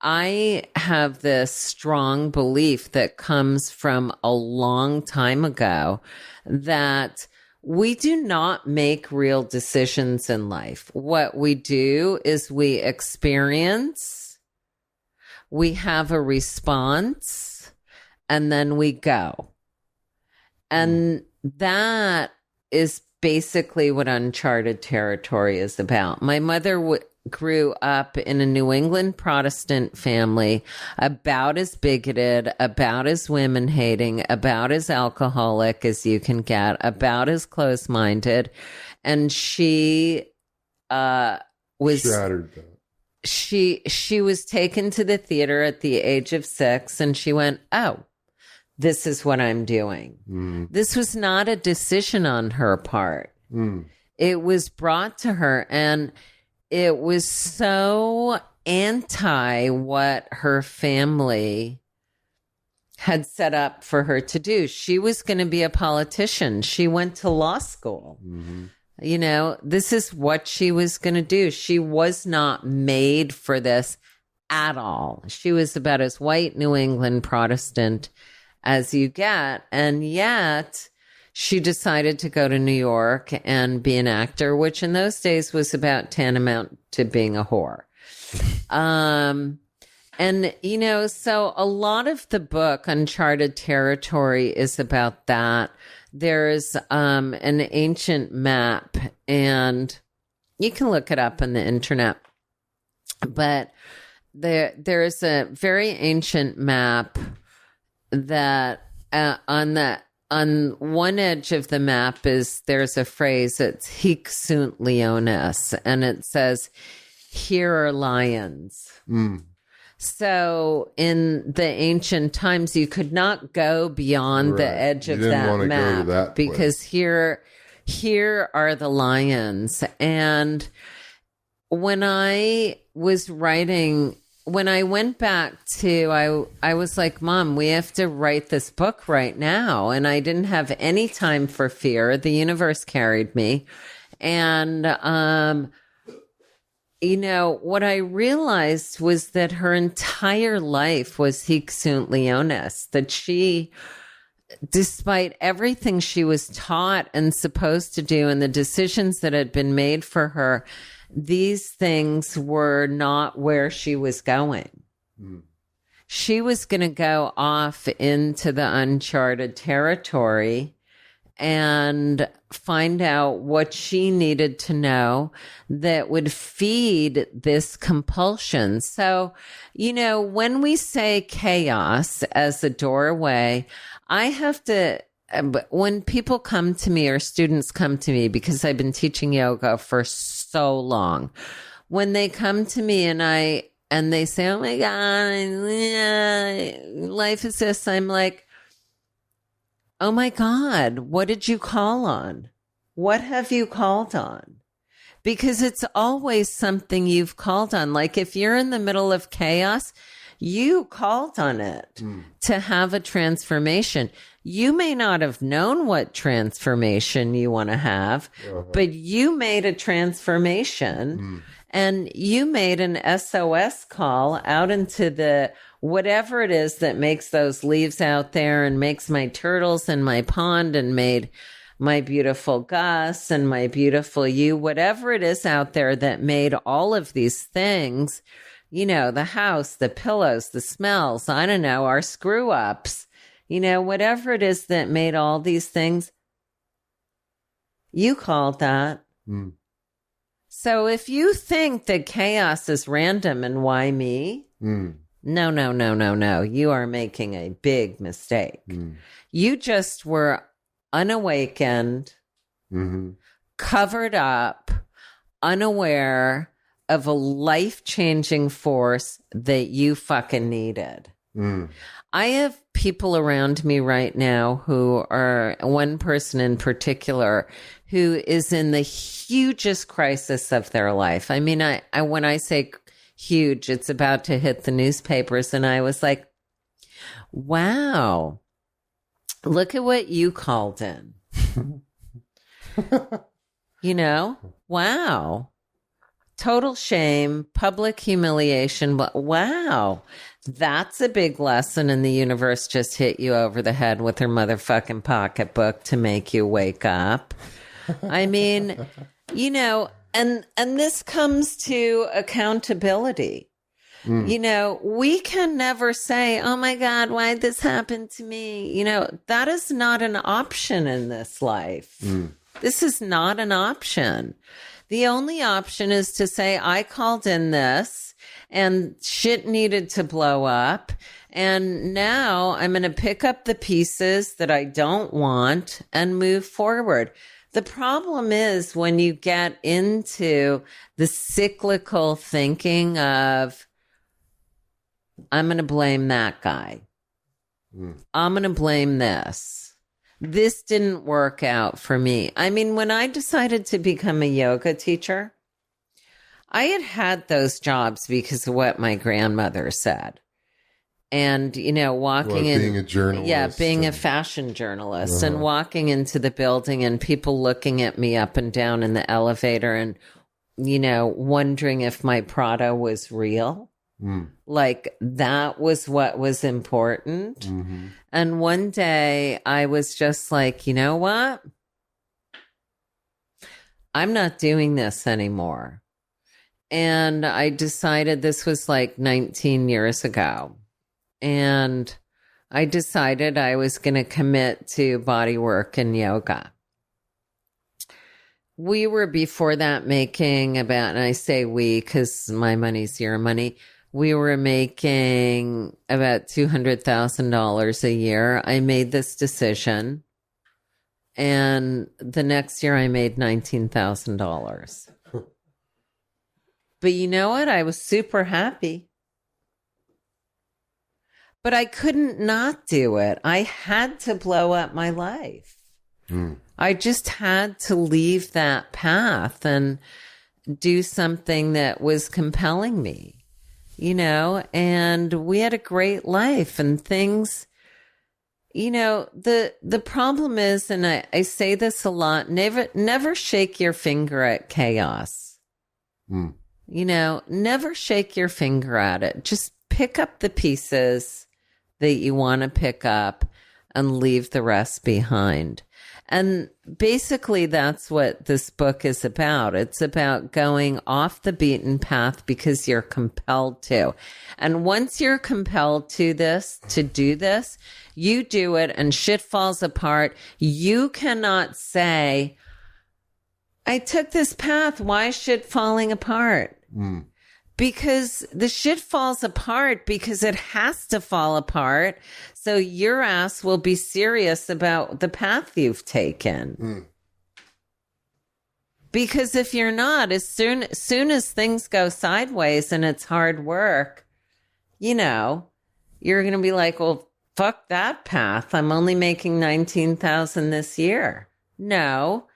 I have this strong belief that comes from a long time ago that we do not make real decisions in life. What we do is we experience, we have a response, and then we go. And that is basically what Uncharted Territory is about. My mother grew up in a New England Protestant family, about as bigoted, about as women hating, about as alcoholic as you can get, about as close-minded. And she was shattered that. She was taken to the theater at the age of 6 and she went, oh, this is what I'm doing. This was not a decision on her part. It was brought to her and it was so anti what her family had set up for her to do. She was going to be a politician. She went to law school. You know, this is what she was going to do. She was not made for this at all. She was about as white New England Protestant as you get. And yet she decided to go to New York and be an actor, which in those days was about tantamount to being a whore. And, you know, so a lot of the book, Uncharted Territory, is about that. There's an ancient map, and you can look it up on the internet. But there's a very ancient map that on one edge of the map there's a phrase, it's Hic sunt leones, and it says, here are lions. So in the ancient times, you could not go beyond the edge of that map because here are the lions. And when I was writing, when I went back to, I was like, Mom, we have to write this book right now. And I didn't have any time for fear. The universe carried me. And, you know, what I realized was that her entire life was Hic sunt leones, that she, despite everything she was taught and supposed to do and the decisions that had been made for her, these things were not where she was going. She was going to go off into the uncharted territory and find out what she needed to know that would feed this compulsion. So, you know, when we say chaos as a doorway, I have to, when people come to me or students come to me, because I've been teaching yoga for so long, when they come to me and they say, oh my God, life is this, I'm like, oh my God, what did you call on? What have you called on? Because it's always something you've called on. Like if you're in the middle of chaos, you called on it to have a transformation. You may not have known what transformation you want to have, but you made a transformation and you made an SOS call out into the whatever it is that makes those leaves out there and makes my turtles in my pond and made my beautiful Gus and my beautiful you, whatever it is out there that made all of these things, you know, the house, the pillows, the smells, I don't know, our screw ups, you know, whatever it is that made all these things, you called that. So if you think that chaos is random and why me? No. You are making a big mistake. You just were unawakened, covered up, unaware of a life-changing force that you fucking needed. I have people around me right now who are, one person in particular who is in the hugest crisis of their life. I mean, I when I say huge, it's about to hit the newspapers. And I was like, wow, look at what you called in. You know, wow. Total shame, public humiliation. But wow, that's a big lesson. And the universe just hit you over the head with her motherfucking pocketbook to make you wake up. I mean, you know, and this comes to accountability. You know, we can never say, oh my God, why'd this happen to me? You know, that is not an option in this life. This is not an option. The only option is to say, I called in this and shit needed to blow up. And now I'm going to pick up the pieces that I don't want and move forward. The problem is when you get into the cyclical thinking of, I'm going to blame that guy. I'm going to blame this. This didn't work out for me. I mean, when I decided to become a yoga teacher, I had those jobs because of what my grandmother said. And, you know, walking in, being a journalist. being a fashion journalist and walking into the building and people looking at me up and down in the elevator and, you know, wondering if my Prada was real. Like that was what was important. And one day I was just like, you know what? I'm not doing this anymore. And I decided, this was like 19 years ago. And I decided I was going to commit to body work and yoga. We were before that making about, and I say we because my money's your money. We were making about $200,000 a year. I made this decision. And the next year I made $19,000. But you know what? I was super happy. But I couldn't not do it. I had to blow up my life. I just had to leave that path and do something that was compelling me, you know, and we had a great life and things, you know, the problem is, and I say this a lot, never shake your finger at chaos. You know, never shake your finger at it. Just pick up the pieces that you want to pick up and leave the rest behind. And basically that's what this book is about. It's about going off the beaten path because you're compelled to. And once you're compelled to do this, you do it and shit falls apart. You cannot say, I took this path. Why is shit falling apart? Because the shit falls apart because it has to fall apart. So your ass will be serious about the path you've taken. Because if you're not, as soon as things go sideways and it's hard work, you know, you're going to be like, well, fuck that path. I'm only making 19,000 this year. No,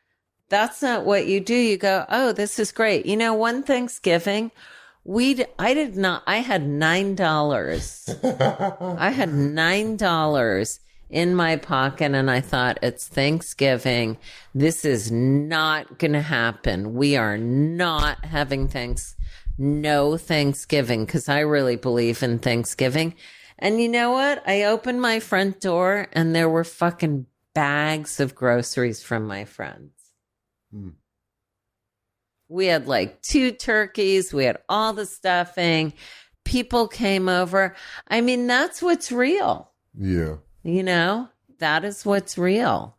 that's not what you do. You go, oh, this is great. You know, one Thanksgiving, I had $9. I had $9 in my pocket and I thought, it's Thanksgiving. This is not going to happen. We are not having no Thanksgiving because I really believe in Thanksgiving. And you know what? I opened my front door and there were fucking bags of groceries from my friends. We had like 2 turkeys. We had all the stuffing. People came over. I mean, that's what's real. Yeah. You know, that is what's real.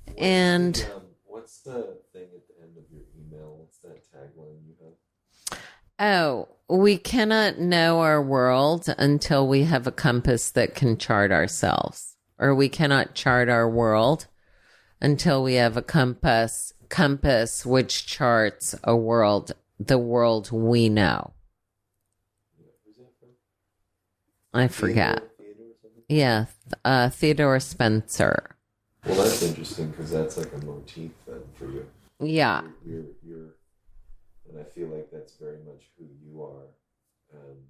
What's the thing at the end of your email? What's that tagline you have? Oh, we cannot know our world until we have a compass that can chart ourselves. Or we cannot chart our world until we have a compass which charts the world we know. Who's that from? I forget. Theodore or something? Yeah, Theodore Spencer. Well, that's interesting because that's like a motif then for you. Yeah. You're, and I feel like that's very much who you are, and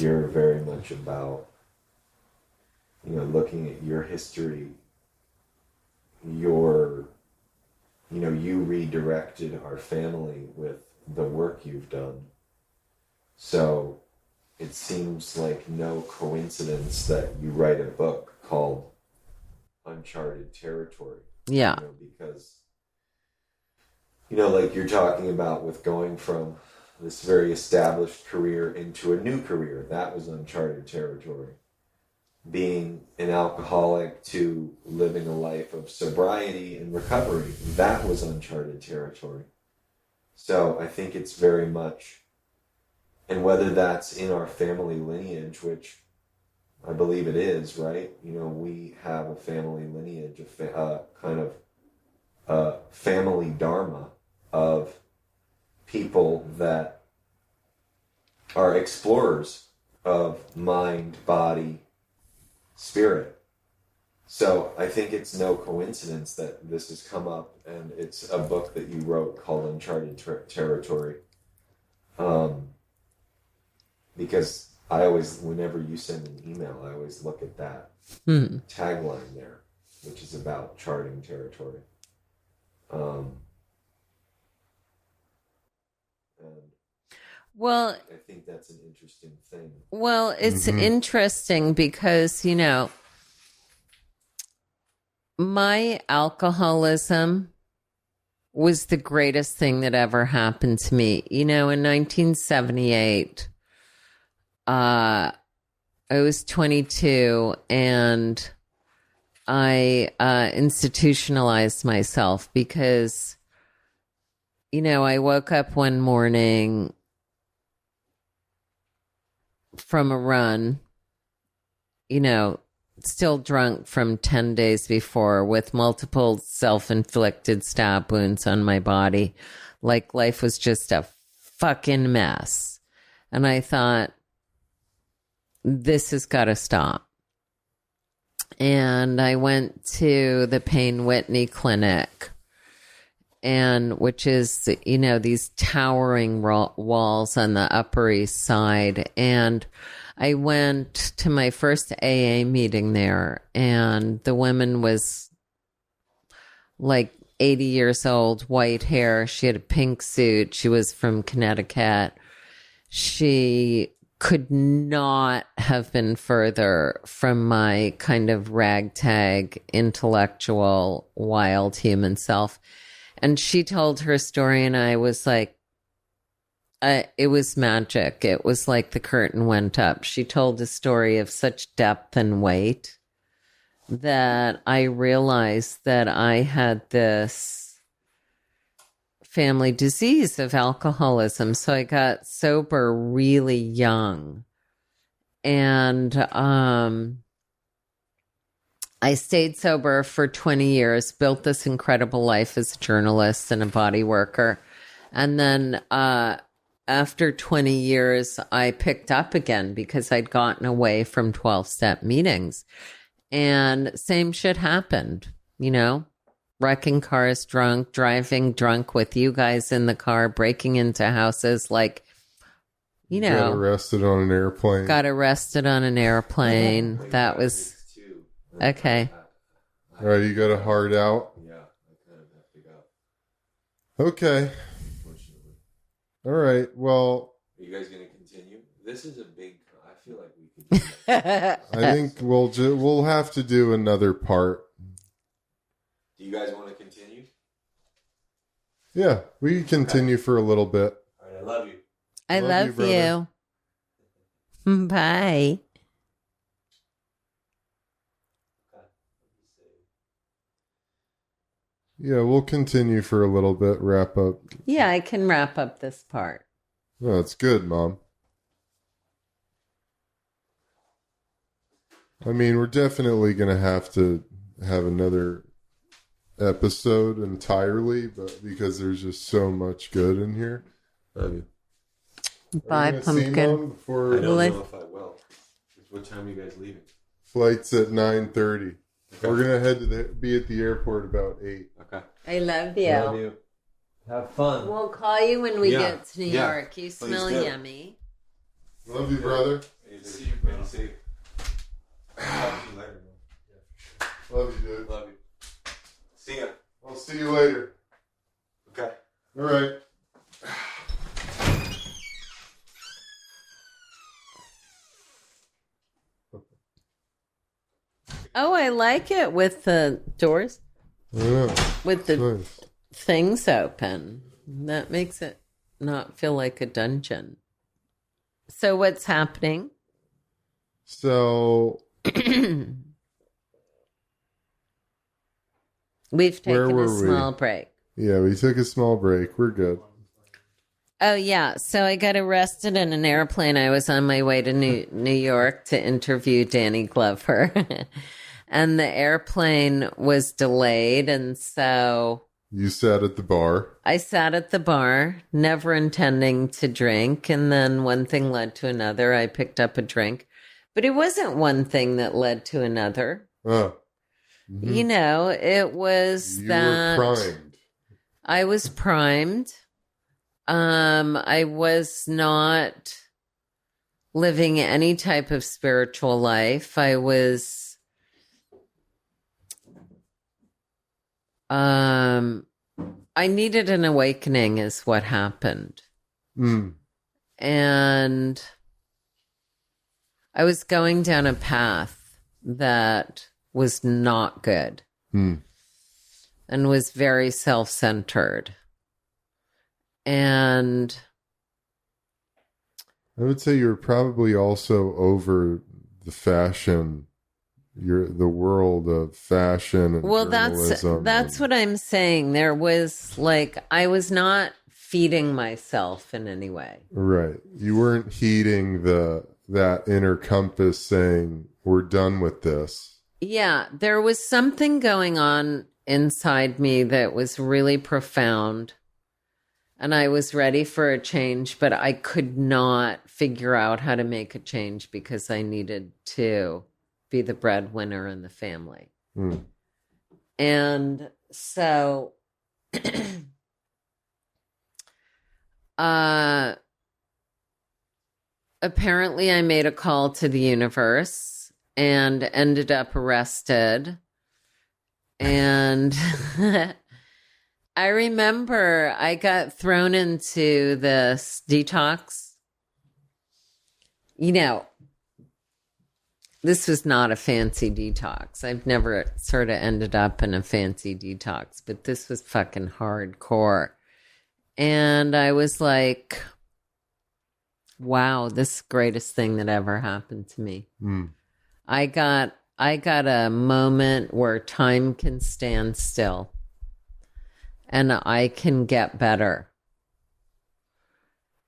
you're very much about, you know, looking at your history. You redirected our family with the work you've done. So it seems like no coincidence that you write a book called Uncharted Territory. Yeah. You know, because, you know, like you're talking about with going from this very established career into a new career, that was uncharted territory. Being an alcoholic to living a life of sobriety and recovery, that was uncharted territory. So I think it's very much, and whether that's in our family lineage, which I believe it is, right? You know, we have a family lineage, a family dharma of people that are explorers of mind, body, spirit. So I think it's no coincidence that this has come up, and it's a book that you wrote called Uncharted Territory. Because I always, whenever you send an email, I always look at that tagline there, which is about charting territory. And Well, I think that's an interesting thing. well, it's interesting because, you know, my alcoholism was the greatest thing that ever happened to me. You know, in 1978, I was 22 and I institutionalized myself because, you know, I woke up one morning from a run, you know, still drunk from 10 days before with multiple self-inflicted stab wounds on my body. Like life was just a fucking mess. And I thought, this has got to stop. And I went to the Payne Whitney Clinic, and which is, you know, these towering walls on the Upper East Side. And I went to my first AA meeting there, and the woman was like 80 years old, white hair. She had a pink suit. She was from Connecticut. She could not have been further from my kind of ragtag, intellectual, wild human self. And she told her story, and I was like, it was magic. It was like the curtain went up. She told a story of such depth and weight that I realized that I had this family disease of alcoholism. So I got sober really young. And I stayed sober for 20 years, built this incredible life as a journalist and a body worker. And then after 20 years, I picked up again because I'd gotten away from 12-step meetings. And same shit happened, you know, wrecking cars drunk, driving drunk with you guys in the car, breaking into houses, like, you know. Got arrested on an airplane. Got arrested on an airplane. That was, okay. All right, you got a heart out? Yeah, I kind of have to go. Okay. Unfortunately. All right, well, Are you guys going to continue? This is a big, I feel like we could do that. I think we'll have to do another part. Do you guys want to continue? Yeah, we can continue for a little bit. All right, I love you. I love brother. you. Bye. Yeah, we'll continue for a little bit, wrap up. Yeah, I can wrap up this part. Oh, that's good, Mom. I mean, we're definitely going to have another episode entirely, but because there's just so much good in here. Love you. Bye, pumpkin. I don't know if I will. What time are you guys leaving? Flight's at 9:30. Okay. We're gonna head to be at the airport about 8. Okay. I love you. Love you. Have fun. We'll call you when we Yeah. get to New Yeah. York. You Please smell do. yummy. Love you, brother. Good to see you, bro. Good to see you. Talk to you later, man. Love you, dude. Love you. See ya. I'll see you later. Okay. All right. Oh, I like it with the doors, Yeah, with the nice. things open. That makes it not feel like a dungeon. So what's happening? So, We've Where taken a were we? small break. yeah, we took a small break. We're good. Oh, yeah. So I got arrested in an airplane. I was on my way to New York to interview Danny Glover. And the airplane was delayed. And so You sat at the bar. I sat at the bar, never intending to drink. And then one thing led to another. I picked up a drink. But it wasn't one thing that led to another. Oh. You know, it was You that were primed. I was primed. I was not living any type of spiritual life. I was, I needed an awakening is what happened. And I was going down a path that was not good and was very self-centered. And I would say you're probably also over the fashion, the world of fashion and journalism. That's what I'm saying. There was like, I was not feeding myself in any way. Right. You weren't heeding that inner compass saying, we're done with this. Yeah, there was something going on inside me that was really profound. And I was ready for a change, but I could not figure out how to make a change because I needed to be the breadwinner in the family. And so apparently I made a call to the universe and ended up arrested. And I remember I got thrown into this detox. You know, this was not a fancy detox. I've never sort of ended up in a fancy detox, but this was fucking hardcore. And I was like, wow, this is the greatest thing that ever happened to me. I got a moment where time can stand still. And I can get better.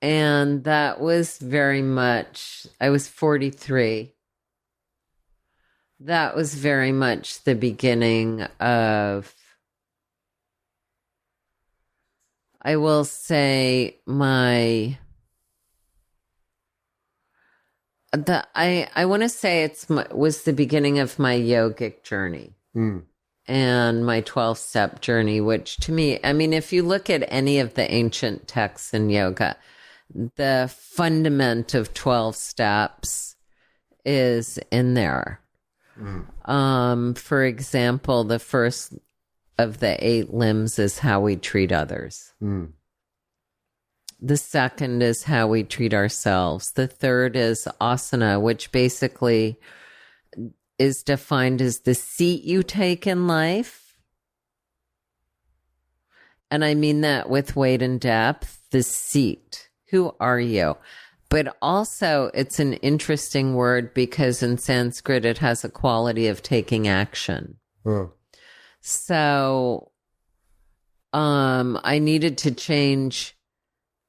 And that was very much, I was 43. That was very much the beginning of, I will say, I want to say was the beginning of my yogic journey. And my 12-step journey, which to me, I mean, if you look at any of the ancient texts in yoga, the fundament of 12 steps is in there. For example, the first of the 8 limbs is how we treat others. The second is how we treat ourselves. The third is asana, which basically is defined as the seat you take in life. And I mean that with weight and depth, the seat. Who are you? But also it's an interesting word because in Sanskrit, it has a quality of taking action. So, I needed to change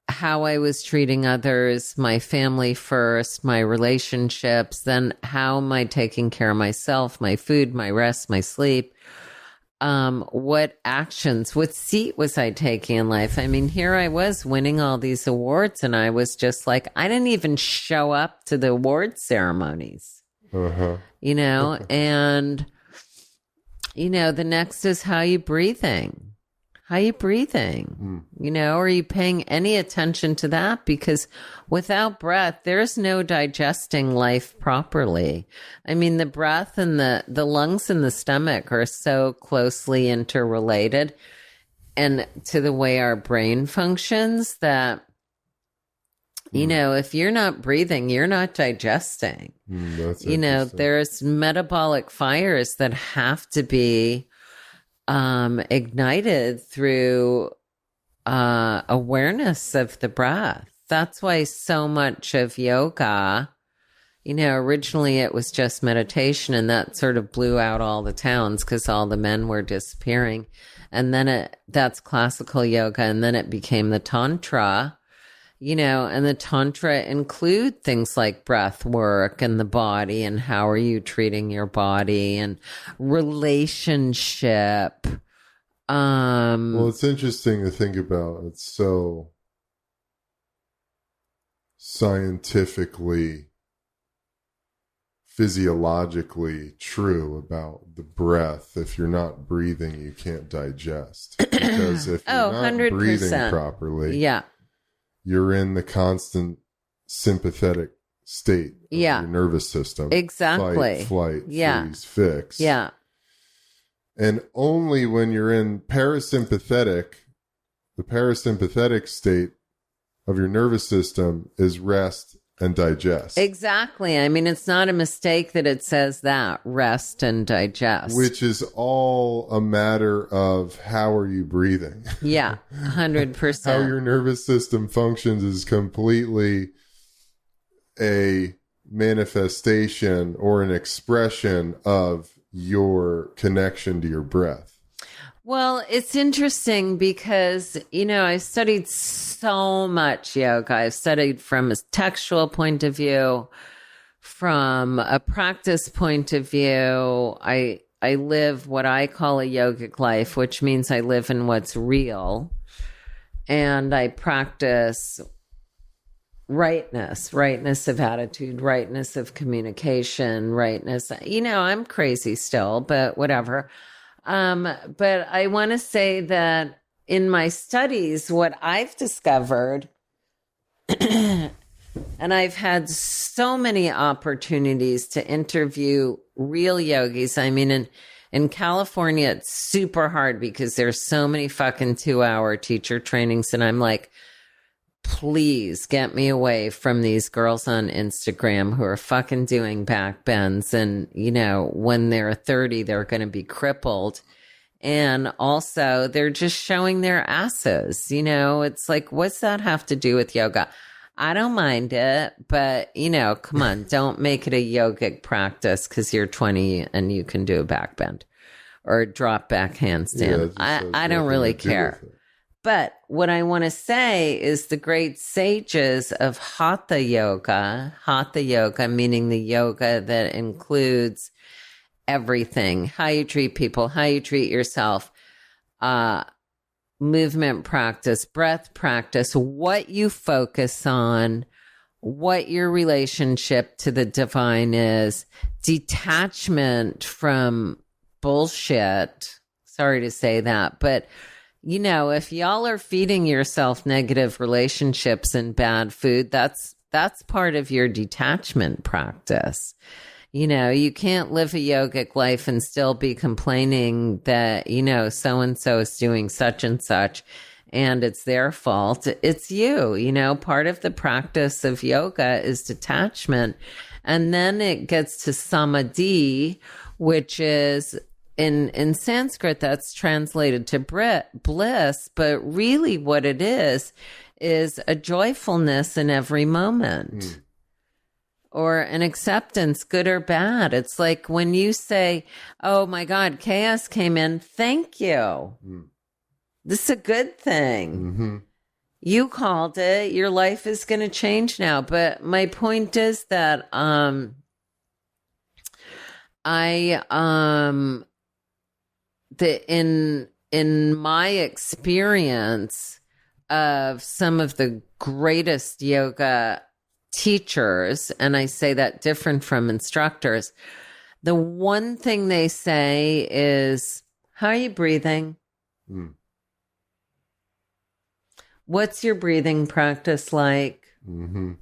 how I was treating others, my family first, my relationships, then how am I taking care of myself, my food, my rest, my sleep, what actions, what seat was I taking in life? I mean, here I was winning all these awards and I was just like, I didn't even show up to the award ceremonies, you know, and, you know, the next is how you breathing. How you breathing? You know, are you paying any attention to that? Because without breath, there's no digesting life properly. I mean, the breath and the lungs and the stomach are so closely interrelated and to the way our brain functions that, you know, if you're not breathing, you're not digesting. You know, there's metabolic fires that have to be ignited through awareness of the breath. That's why so much of yoga, you know, originally it was just meditation and that sort of blew out all the towns because all the men were disappearing. And then that's classical yoga. And then it became the Tantra, you know, and the Tantra include things like breath work and the body and how are you treating your body and relationship. Well, it's interesting to think about. It's so scientifically, physiologically true about the breath. If you're not breathing, you can't digest. Because if you're not 100%. breathing properly, Yeah. you're in the constant sympathetic state of your nervous system. Exactly. Fight, flight, freeze, fix. Yeah. And only when you're in the parasympathetic state of your nervous system is rest and digest. Exactly. I mean, it's not a mistake that it says that, rest and digest. Which is all a matter of how are you breathing? Yeah, 100%. How your nervous system functions is completely a manifestation or an expression of your connection to your breath. Well, it's interesting because, I studied so much yoga. I've studied from a textual point of view, from a practice point of view. I live what I call a yogic life, which means I live in what's real. And I practice rightness of attitude, rightness of communication, rightness. I'm crazy still, but whatever. But I want to say that in my studies, what I've discovered, and I've had so many opportunities to interview real yogis. I mean, in California, it's super hard because there's so many fucking 2-hour teacher trainings. And I'm like, please get me away from these girls on Instagram who are fucking doing back bends. And, when they're 30, they're going to be crippled. And also they're just showing their asses. It's like, what's that have to do with yoga? I don't mind it, but come on, don't make it a yogic practice because you're 20 and you can do a back bend or drop back handstand. I don't really care. But what I want to say is the great sages of hatha yoga meaning the yoga that includes everything, how you treat people, how you treat yourself, movement practice, breath practice, what you focus on, what your relationship to the divine is, detachment from bullshit. Sorry to say that, but if y'all are feeding yourself negative relationships and bad food, that's part of your detachment practice. You can't live a yogic life and still be complaining that, so-and-so is doing such and such and it's their fault. It's you, part of the practice of yoga is detachment. And then it gets to samadhi, which is in Sanskrit, that's translated to bliss, but really what it is a joyfulness in every moment or an acceptance, good or bad. It's like when you say, oh my God, chaos came in. Thank you. This is a good thing. Mm-hmm. You called it. Your life is going to change now. But my point is that, in my experience of some of the greatest yoga teachers, and I say that different from instructors, the one thing they say is, how are you breathing? What's your breathing practice like? Mm-hmm.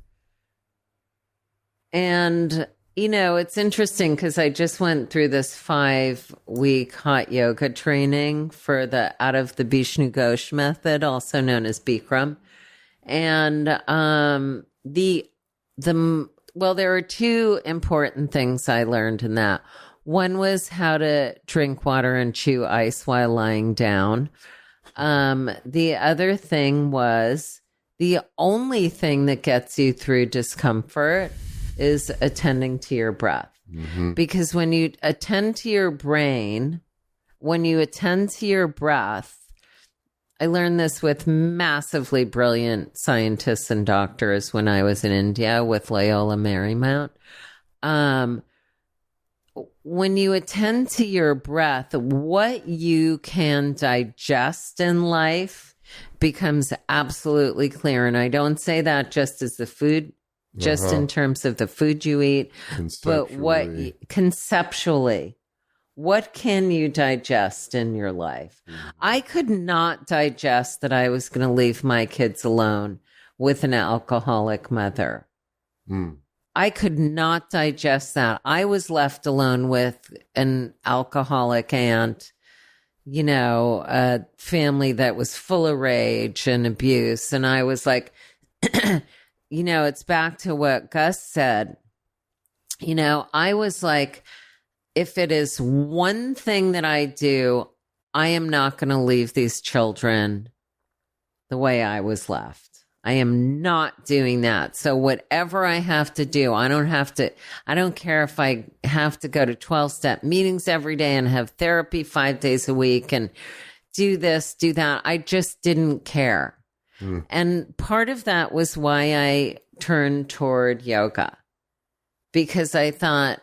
And it's interesting because I just went through this 5-week hot yoga training for the out of the Vishnu Ghosh method, also known as Bikram. And there are two important things I learned in that. One was how to drink water and chew ice while lying down. The other thing was the only thing that gets you through discomfort is attending to your breath. Mm-hmm. Because when you attend to your brain, when you attend to your breath, I learned this with massively brilliant scientists and doctors when I was in India with Loyola Marymount. When you attend to your breath, what you can digest in life becomes absolutely clear. And I don't say that just as the food, just in terms of the food you eat, but conceptually, what can you digest in your life? I could not digest that I was going to leave my kids alone with an alcoholic mother. I could not digest that. I was left alone with an alcoholic aunt, you know, a family that was full of rage and abuse. And I was like, you know, it's back to what Gus said. You know, I was like, if it is one thing that I do, I am not going to leave these children the way I was left. I am not doing that. So whatever I have to do, I don't care if I have to go to 12-step meetings every day and have therapy 5 days a week and do this, do that. I just didn't care. And part of that was why I turned toward yoga, because I thought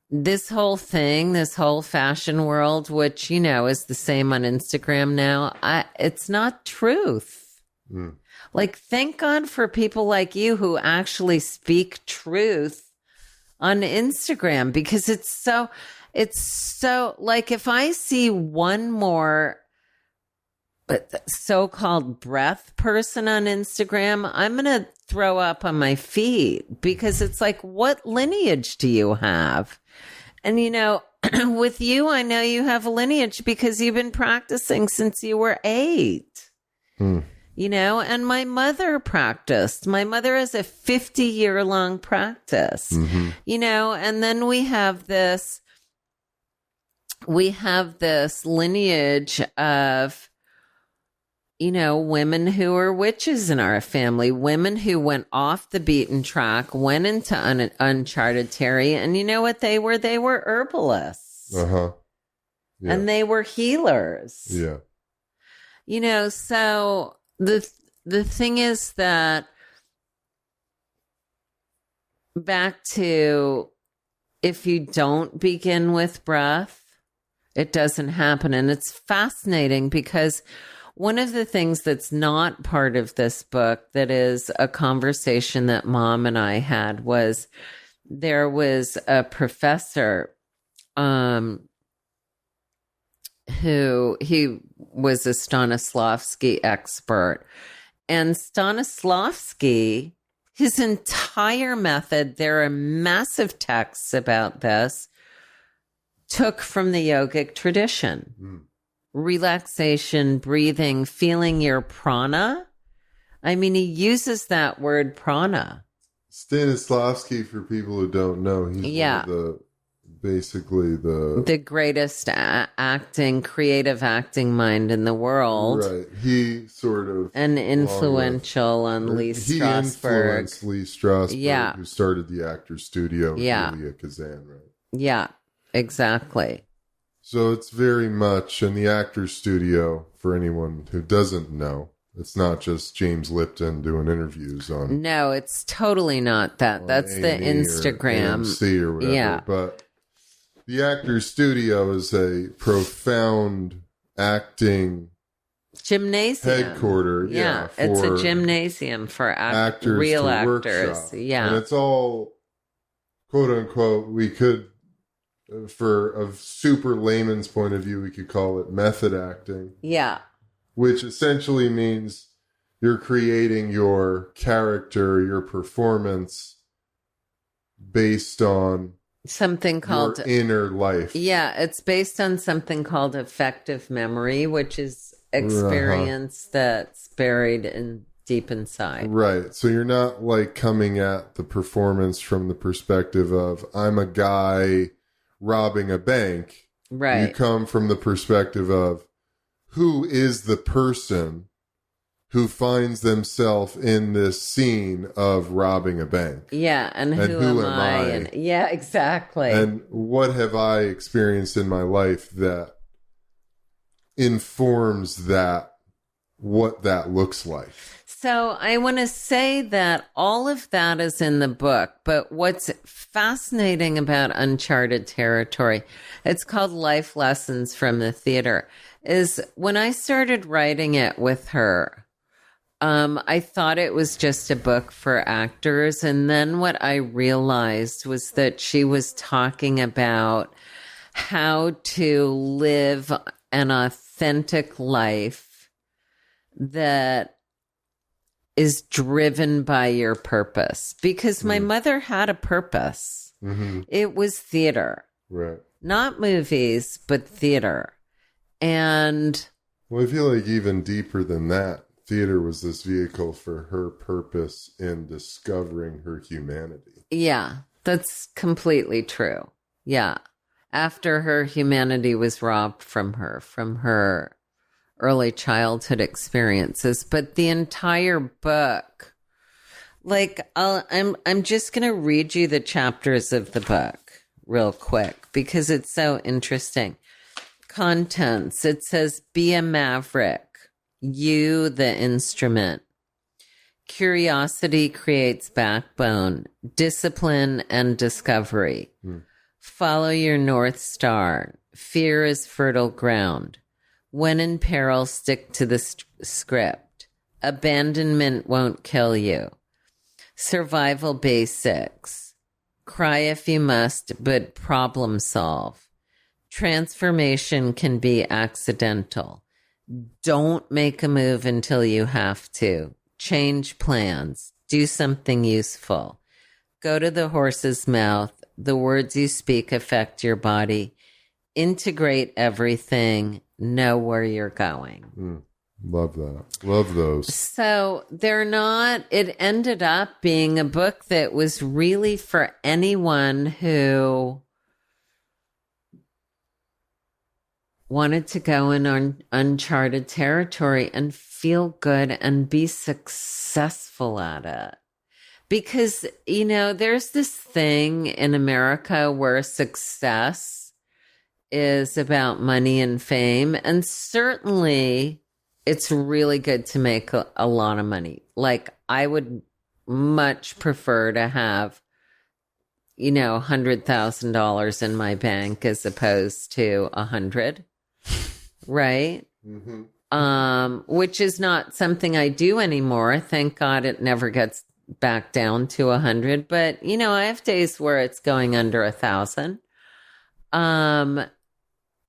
this whole thing, this whole fashion world, which, you know, is the same on Instagram now, it's not truth. Like, thank God for people like you who actually speak truth on Instagram, because it's so like, if I see one more so-called breath person on Instagram, I'm going to throw up on my feet, because it's like, what lineage do you have? And, you know, with you, I know you have a lineage because you've been practicing since you were 8. You know, and my mother practiced. My mother has a 50-year-long practice, you know, and then we have this lineage of, you know, women who are witches in our family, women who went off the beaten track, went into uncharted territory. And you know what they were? They were herbalists. Yeah. And they were healers. Yeah. You know, so the thing is that, back to, if you don't begin with breath, it doesn't happen. And it's fascinating, because one of the things that's not part of this book, that is a conversation that Mom and I had, was there was a professor who he was a Stanislavski expert. And Stanislavski, his entire method, there are massive texts about this, took from the yogic tradition. Relaxation, breathing, feeling your prana. I mean, he uses that word prana. Stanislavski, for people who don't know, he's one of the greatest creative acting mind in the world. Right. He sort of... And influential on Lee Strasberg. He influenced Lee Strasberg, who started the Actors Studio in Julia Kazan, right? Yeah, exactly. So it's very much in the Actors Studio, for anyone who doesn't know. It's not just James Lipton doing interviews on... No, it's totally not that. That's the Instagram. Or AMC or whatever. Yeah. But the Actors Studio is a profound acting... gymnasium. Headquarter. Yeah, it's a gymnasium for actors, real actors. Workshop. Yeah. And it's all, quote unquote, we could... For a super layman's point of view, we could call it method acting. Yeah. Which essentially means you're creating your character, your performance based on something called your inner life. Yeah, it's based on something called effective memory, which is experience that's buried deep inside. Right. So you're not like coming at the performance from the perspective of, I'm a guy robbing a bank. Right. You come from the perspective of, who is the person who finds themselves in this scene of robbing a bank? Yeah, and who am I? And, yeah, exactly. And what have I experienced in my life that informs that, what that looks like? So I want to say that all of that is in the book, but what's fascinating about Uncharted Territory, it's called Life Lessons from the Theater, is when I started writing it with her, I thought it was just a book for actors. And then what I realized was that she was talking about how to live an authentic life that is driven by your purpose. Because my mother had a purpose. Mm-hmm. It was theater. Right. Not movies, but theater. And Well, I feel like even deeper than that, theater was this vehicle for her purpose in discovering her humanity. yeah, that's completely true. Yeah. After her humanity was robbed from her early childhood experiences. But the entire book, like, I'm just going to read you the chapters of the book real quick because it's so interesting. Contents. It says, be a maverick. You, the instrument. Curiosity creates backbone, discipline, and discovery. Follow your North Star. Fear is fertile ground. When in peril, stick to the script. Abandonment won't kill you. Survival basics. Cry if you must, but problem solve. Transformation can be accidental. Don't make a move until you have to. Change plans. Do something useful. Go to the horse's mouth. The words you speak affect your body. Integrate everything. Know where you're going. Love that. Love those. So they're not, it ended up being a book that was really for anyone who wanted to go in uncharted territory and feel good and be successful at it. Because, you know, there's this thing in America where success is about money and fame. And certainly it's really good to make a lot of money. Like, I would much prefer to have, you know, $100,000 in my bank as opposed to 100. Right? Which is not something I do anymore. Thank God it never gets back down to 100. But, you know, I have days where it's going under 1,000.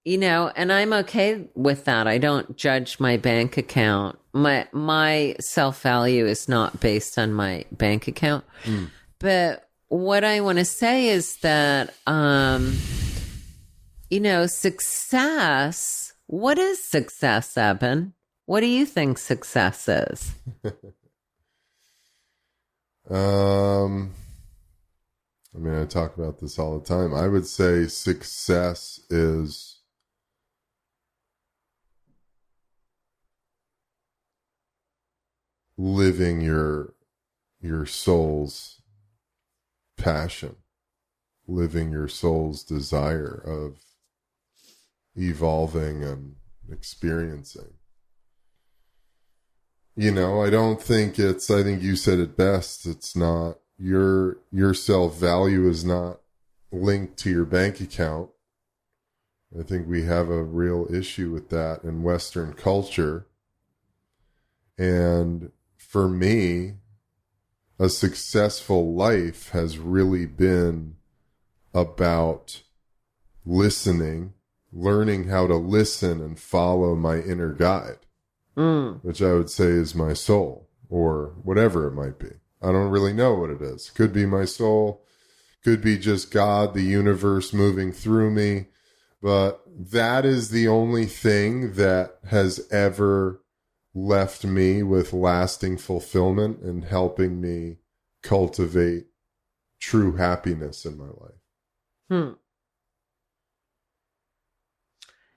You know, and I'm okay with that. I don't judge my bank account. My self-value is not based on my bank account. But what I want to say is that, you know, success. What is success, Eben? What do you think success is? I mean, I talk about this all the time. I would say success is living your soul's passion, living your soul's desire of evolving and experiencing. You know, I think you said it best. It's not your self-value is not linked to your bank account. I think we have a real issue with that in Western culture. And for me, a successful life has really been about listening, learning how to listen and follow my inner guide, which I would say is my soul or whatever it might be. I don't really know what it is. Could be my soul, could be just God, the universe moving through me. But that is the only thing that has ever left me with lasting fulfillment and helping me cultivate true happiness in my life.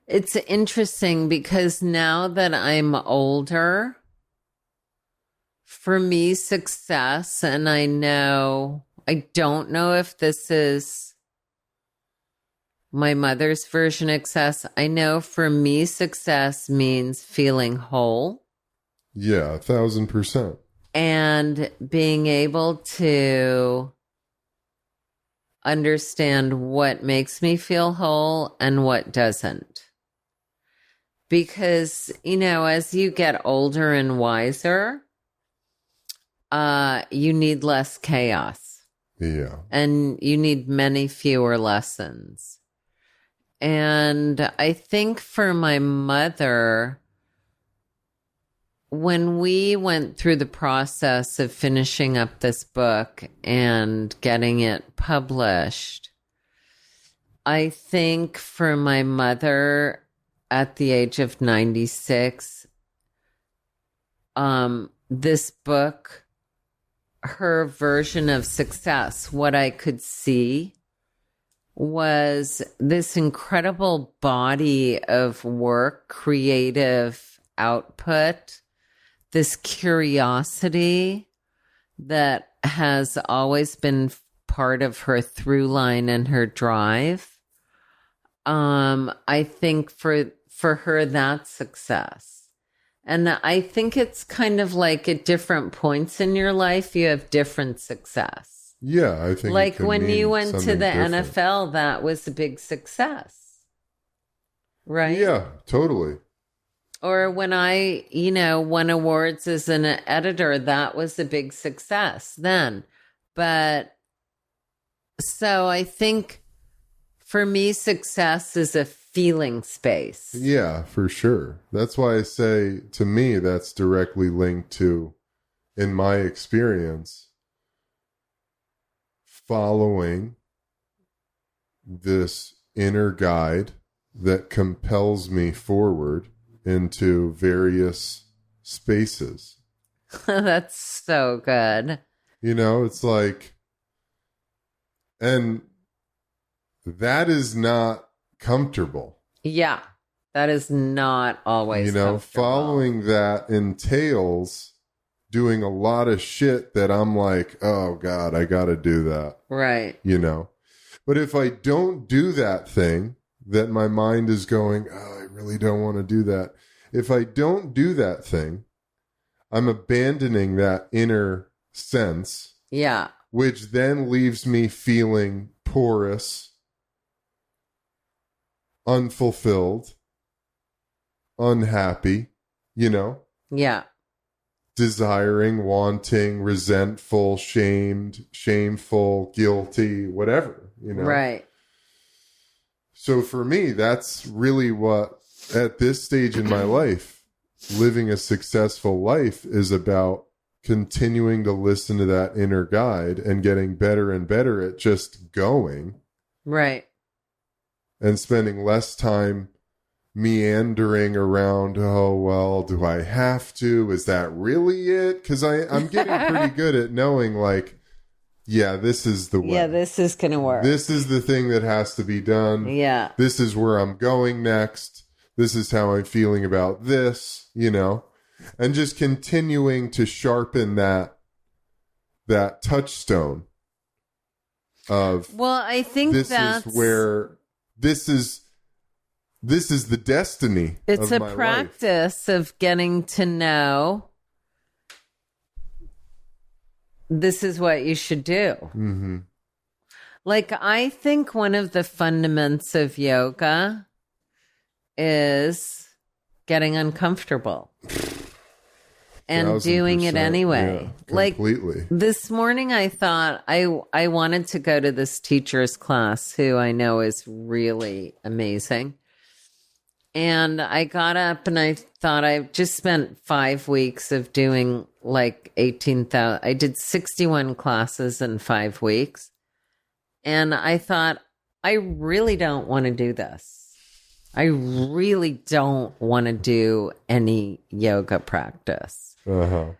It's interesting because now that I'm older, for me, success, and I don't know if this is my mother's version of success. I know for me, success means feeling whole. Yeah, 1,000%. And being able to understand what makes me feel whole and what doesn't. Because, you know, as you get older and wiser, you need less chaos. Yeah. And you need many fewer lessons. And I think for my mother, when we went through the process of finishing up this book and getting it published, I think for my mother at the age of 96, this book, her version of success, what I could see was this incredible body of work, creative output, this curiosity that has always been part of her through line and her drive. I think for her, that's success. And I think it's kind of like at different points in your life, you have different success. Yeah, I think like when you went to the different. NFL, that was a big success. Right? Yeah, totally. Or when I, won awards as an editor, that was a big success then. But so I think for me, success is a feeling space. Yeah, for sure. That's why I say, to me, that's directly linked to, in my experience, following this inner guide that compels me forward into various spaces. That's so good. It's like, and that is not comfortable. Yeah, that is not always comfortable. Following that entails doing a lot of shit that I'm like, oh God, I got to do that. Right. But if I don't do that thing that my mind is going, oh, I really don't want to do that. If I don't do that thing, I'm abandoning that inner sense. Yeah. Which then leaves me feeling porous, unfulfilled, unhappy, Yeah. desiring, wanting, resentful, shamed, shameful, guilty, whatever, Right. So for me, that's really what, at this stage in my life, living a successful life is about continuing to listen to that inner guide and getting better and better at just going. Right. And spending less time meandering around, oh, well, do I have to? Is that really it? Because I'm getting pretty good at knowing, like, yeah, this is the way. Yeah, this is going to work. This is the thing that has to be done. Yeah. This is where I'm going next. This is how I'm feeling about this, and just continuing to sharpen that touchstone of, well, I think this that's is where this is the destiny. It's of a my practice life. of getting to know this is what you should do. Mm-hmm. Like, I think one of the fundamentals of yoga is getting uncomfortable and doing it 1000%, anyway. yeah, like completely. This morning, I thought I wanted to go to this teacher's class who I know is really amazing. And I got up and I thought I just spent 5 weeks of doing like 18,000. I did 61 classes in 5 weeks. And I thought, I really don't want to do this. I really don't want to do any yoga practice. Uh-huh.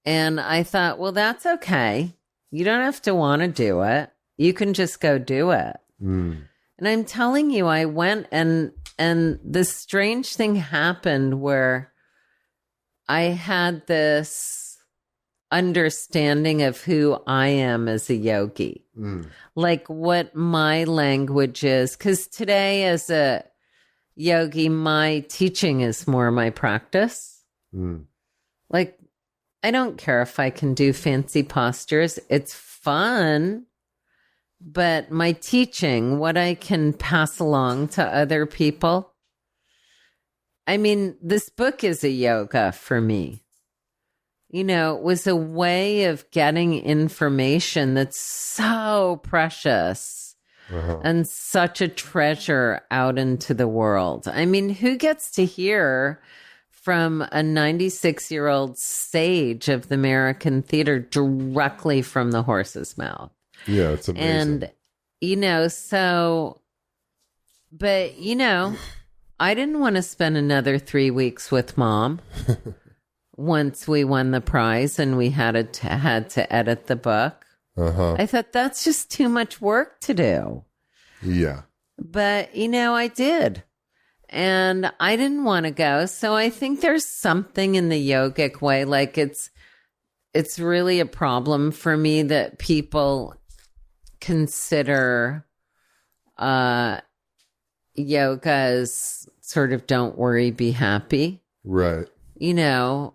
And I thought, well, that's okay. You don't have to want to do it. You can just go do it. Mm. And I'm telling you, I went and this strange thing happened where I had this understanding of who I am as a yogi, like what my language is. Because today, as a yogi, my teaching is more my practice. Like, I don't care if I can do fancy postures. It's fun. But my teaching, what I can pass along to other people. I mean, this book is a yoga for me. It was a way of getting information that's so precious and such a treasure out into the world. I mean, who gets to hear from a 96-year-old sage of the American theater directly from the horse's mouth. Yeah, it's amazing. And, but, I didn't want to spend another 3 weeks with Mom once we won the prize and we had to edit the book. I thought that's just too much work to do. Yeah. But, I did. And I didn't want to go. So I think there's something in the yogic way. Like it's really a problem for me that people consider yoga as sort of don't worry, be happy. Right. There's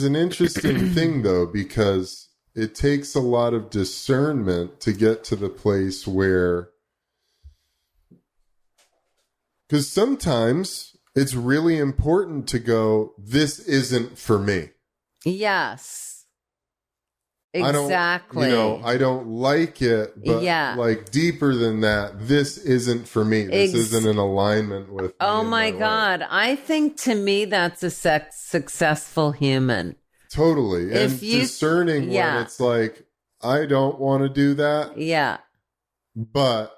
an interesting thing though, because it takes a lot of discernment to get to the place where, because sometimes it's really important to go, this isn't for me. Yes. Exactly. I don't like it, but like deeper than that, this isn't for me. This isn't in alignment with Oh my God. Life. I think to me that's a successful human. Totally. And discerning when it's like, I don't want to do that. Yeah. But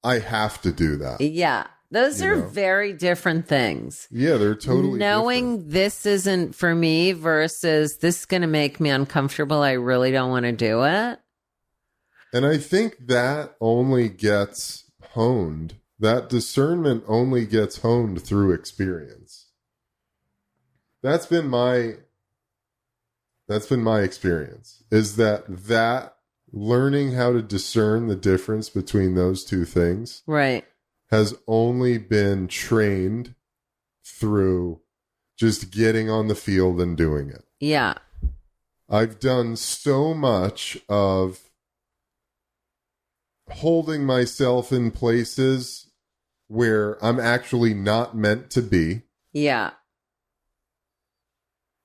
I have to do that. Yeah. Those are very different things. Yeah, they're totally Knowing different. This isn't for me versus this is going to make me uncomfortable. I really don't want to do it. And I think that only gets honed. That discernment only gets honed through experience. That's been my experience, is that learning how to discern the difference between those two things. Right. Has only been trained through just getting on the field and doing it. Yeah. I've done so much of holding myself in places where I'm actually not meant to be. Yeah.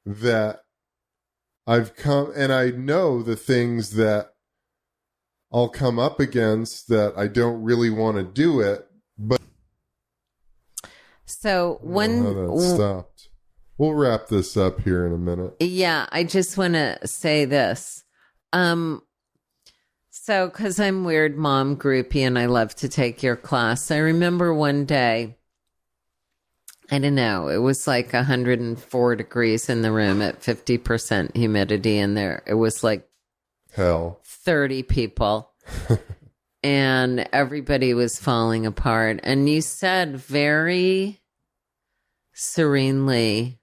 That I've come, and I know the things that I'll come up against that I don't really want to do it. But so when that stopped, we'll wrap this up here in a minute. Yeah, I just want to say this. So because I'm weird mom groupie and I love to take your class, I remember one day, I don't know, it was like 104 degrees in the room at 50% humidity, and it was like hell, 30 people. And everybody was falling apart. And you said very serenely,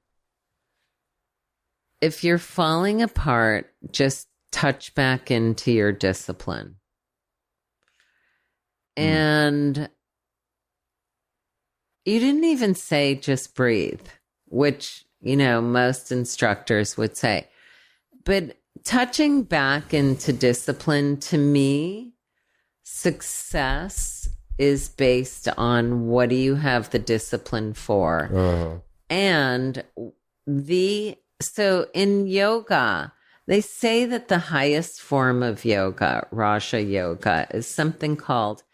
if you're falling apart, just touch back into your discipline. And you didn't even say just breathe, which, most instructors would say. But touching back into discipline, to me, success is based on what do you have the discipline for. And so in yoga, they say that the highest form of yoga, Raja Yoga, is something called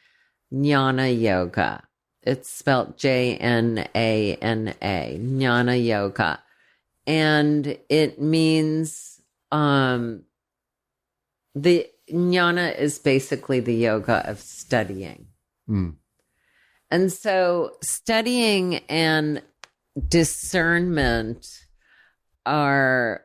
Jnana Yoga. It's spelled Jnana, Jnana Yoga. And it means the Jnana is basically the yoga of studying. And so studying and discernment are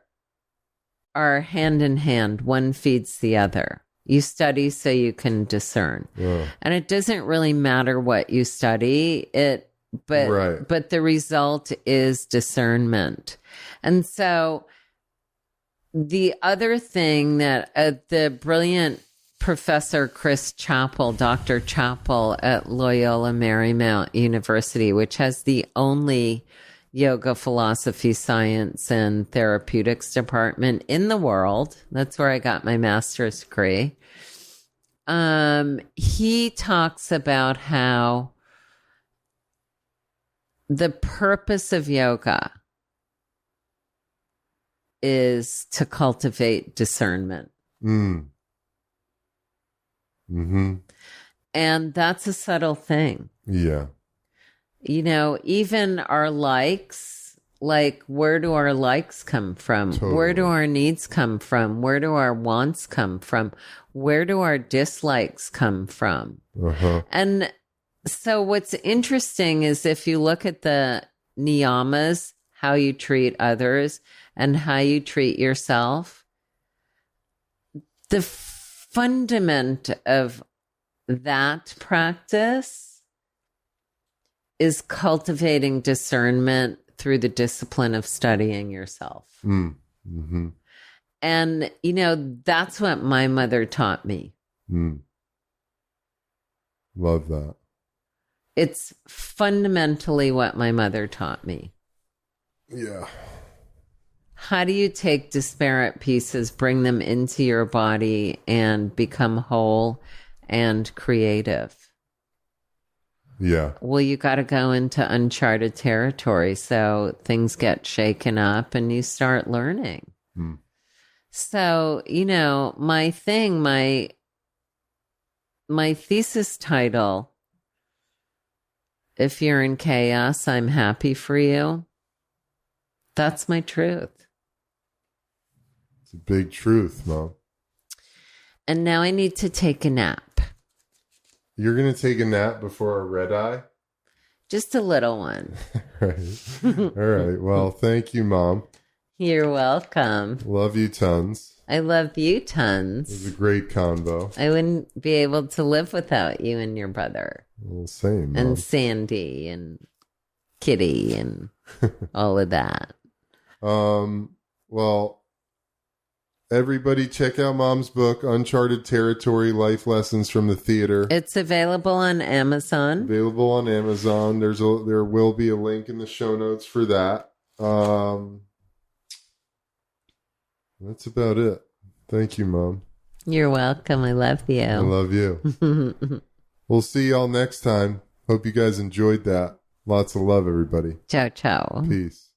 hand in hand. One feeds the other. You study so you can discern. And it doesn't really matter what you study, but the result is discernment. And so the other thing that the brilliant Professor Chris Chappell, Dr. Chappell at Loyola Marymount University, which has the only yoga philosophy, science, and therapeutics department in the world. That's where I got my master's degree. He talks about how the purpose of yoga is to cultivate discernment. And that's a subtle thing. Yeah. Even our likes, like, where do our likes come from? Totally. Where do our needs come from? Where do our wants come from? Where do our dislikes come from? Uh-huh. And so what's interesting is if you look at the niyamas, how you treat others and how you treat yourself, the fundament of that practice is cultivating discernment through the discipline of studying yourself. Mm-hmm. And, that's what my mother taught me. Love that. It's fundamentally what my mother taught me. Yeah. How do you take disparate pieces, bring them into your body, and become whole and creative? Yeah. Well, you got to go into uncharted territory. So things get shaken up and you start learning. So, my thesis title, if you're in chaos, I'm happy for you. That's my truth. It's a big truth, Mom. And now I need to take a nap. You're going to take a nap before a red eye? Just a little one. Right. All right. Well, thank you, Mom. You're welcome. Love you tons. I love you It was tons. a great convo. I wouldn't be able to live without you and your brother. Well, same, Mom. And Sandy and Kitty and all of that. Well, everybody check out Mom's book, Uncharted Territory, Life Lessons from the Theater. It's available on Amazon. Available on Amazon. There will be a link in the show notes for that. That's about it. Thank you, Mom. You're welcome. I love you. I love you. We'll see y'all next time. Hope you guys enjoyed that. Lots of love, everybody. Ciao, ciao. Peace.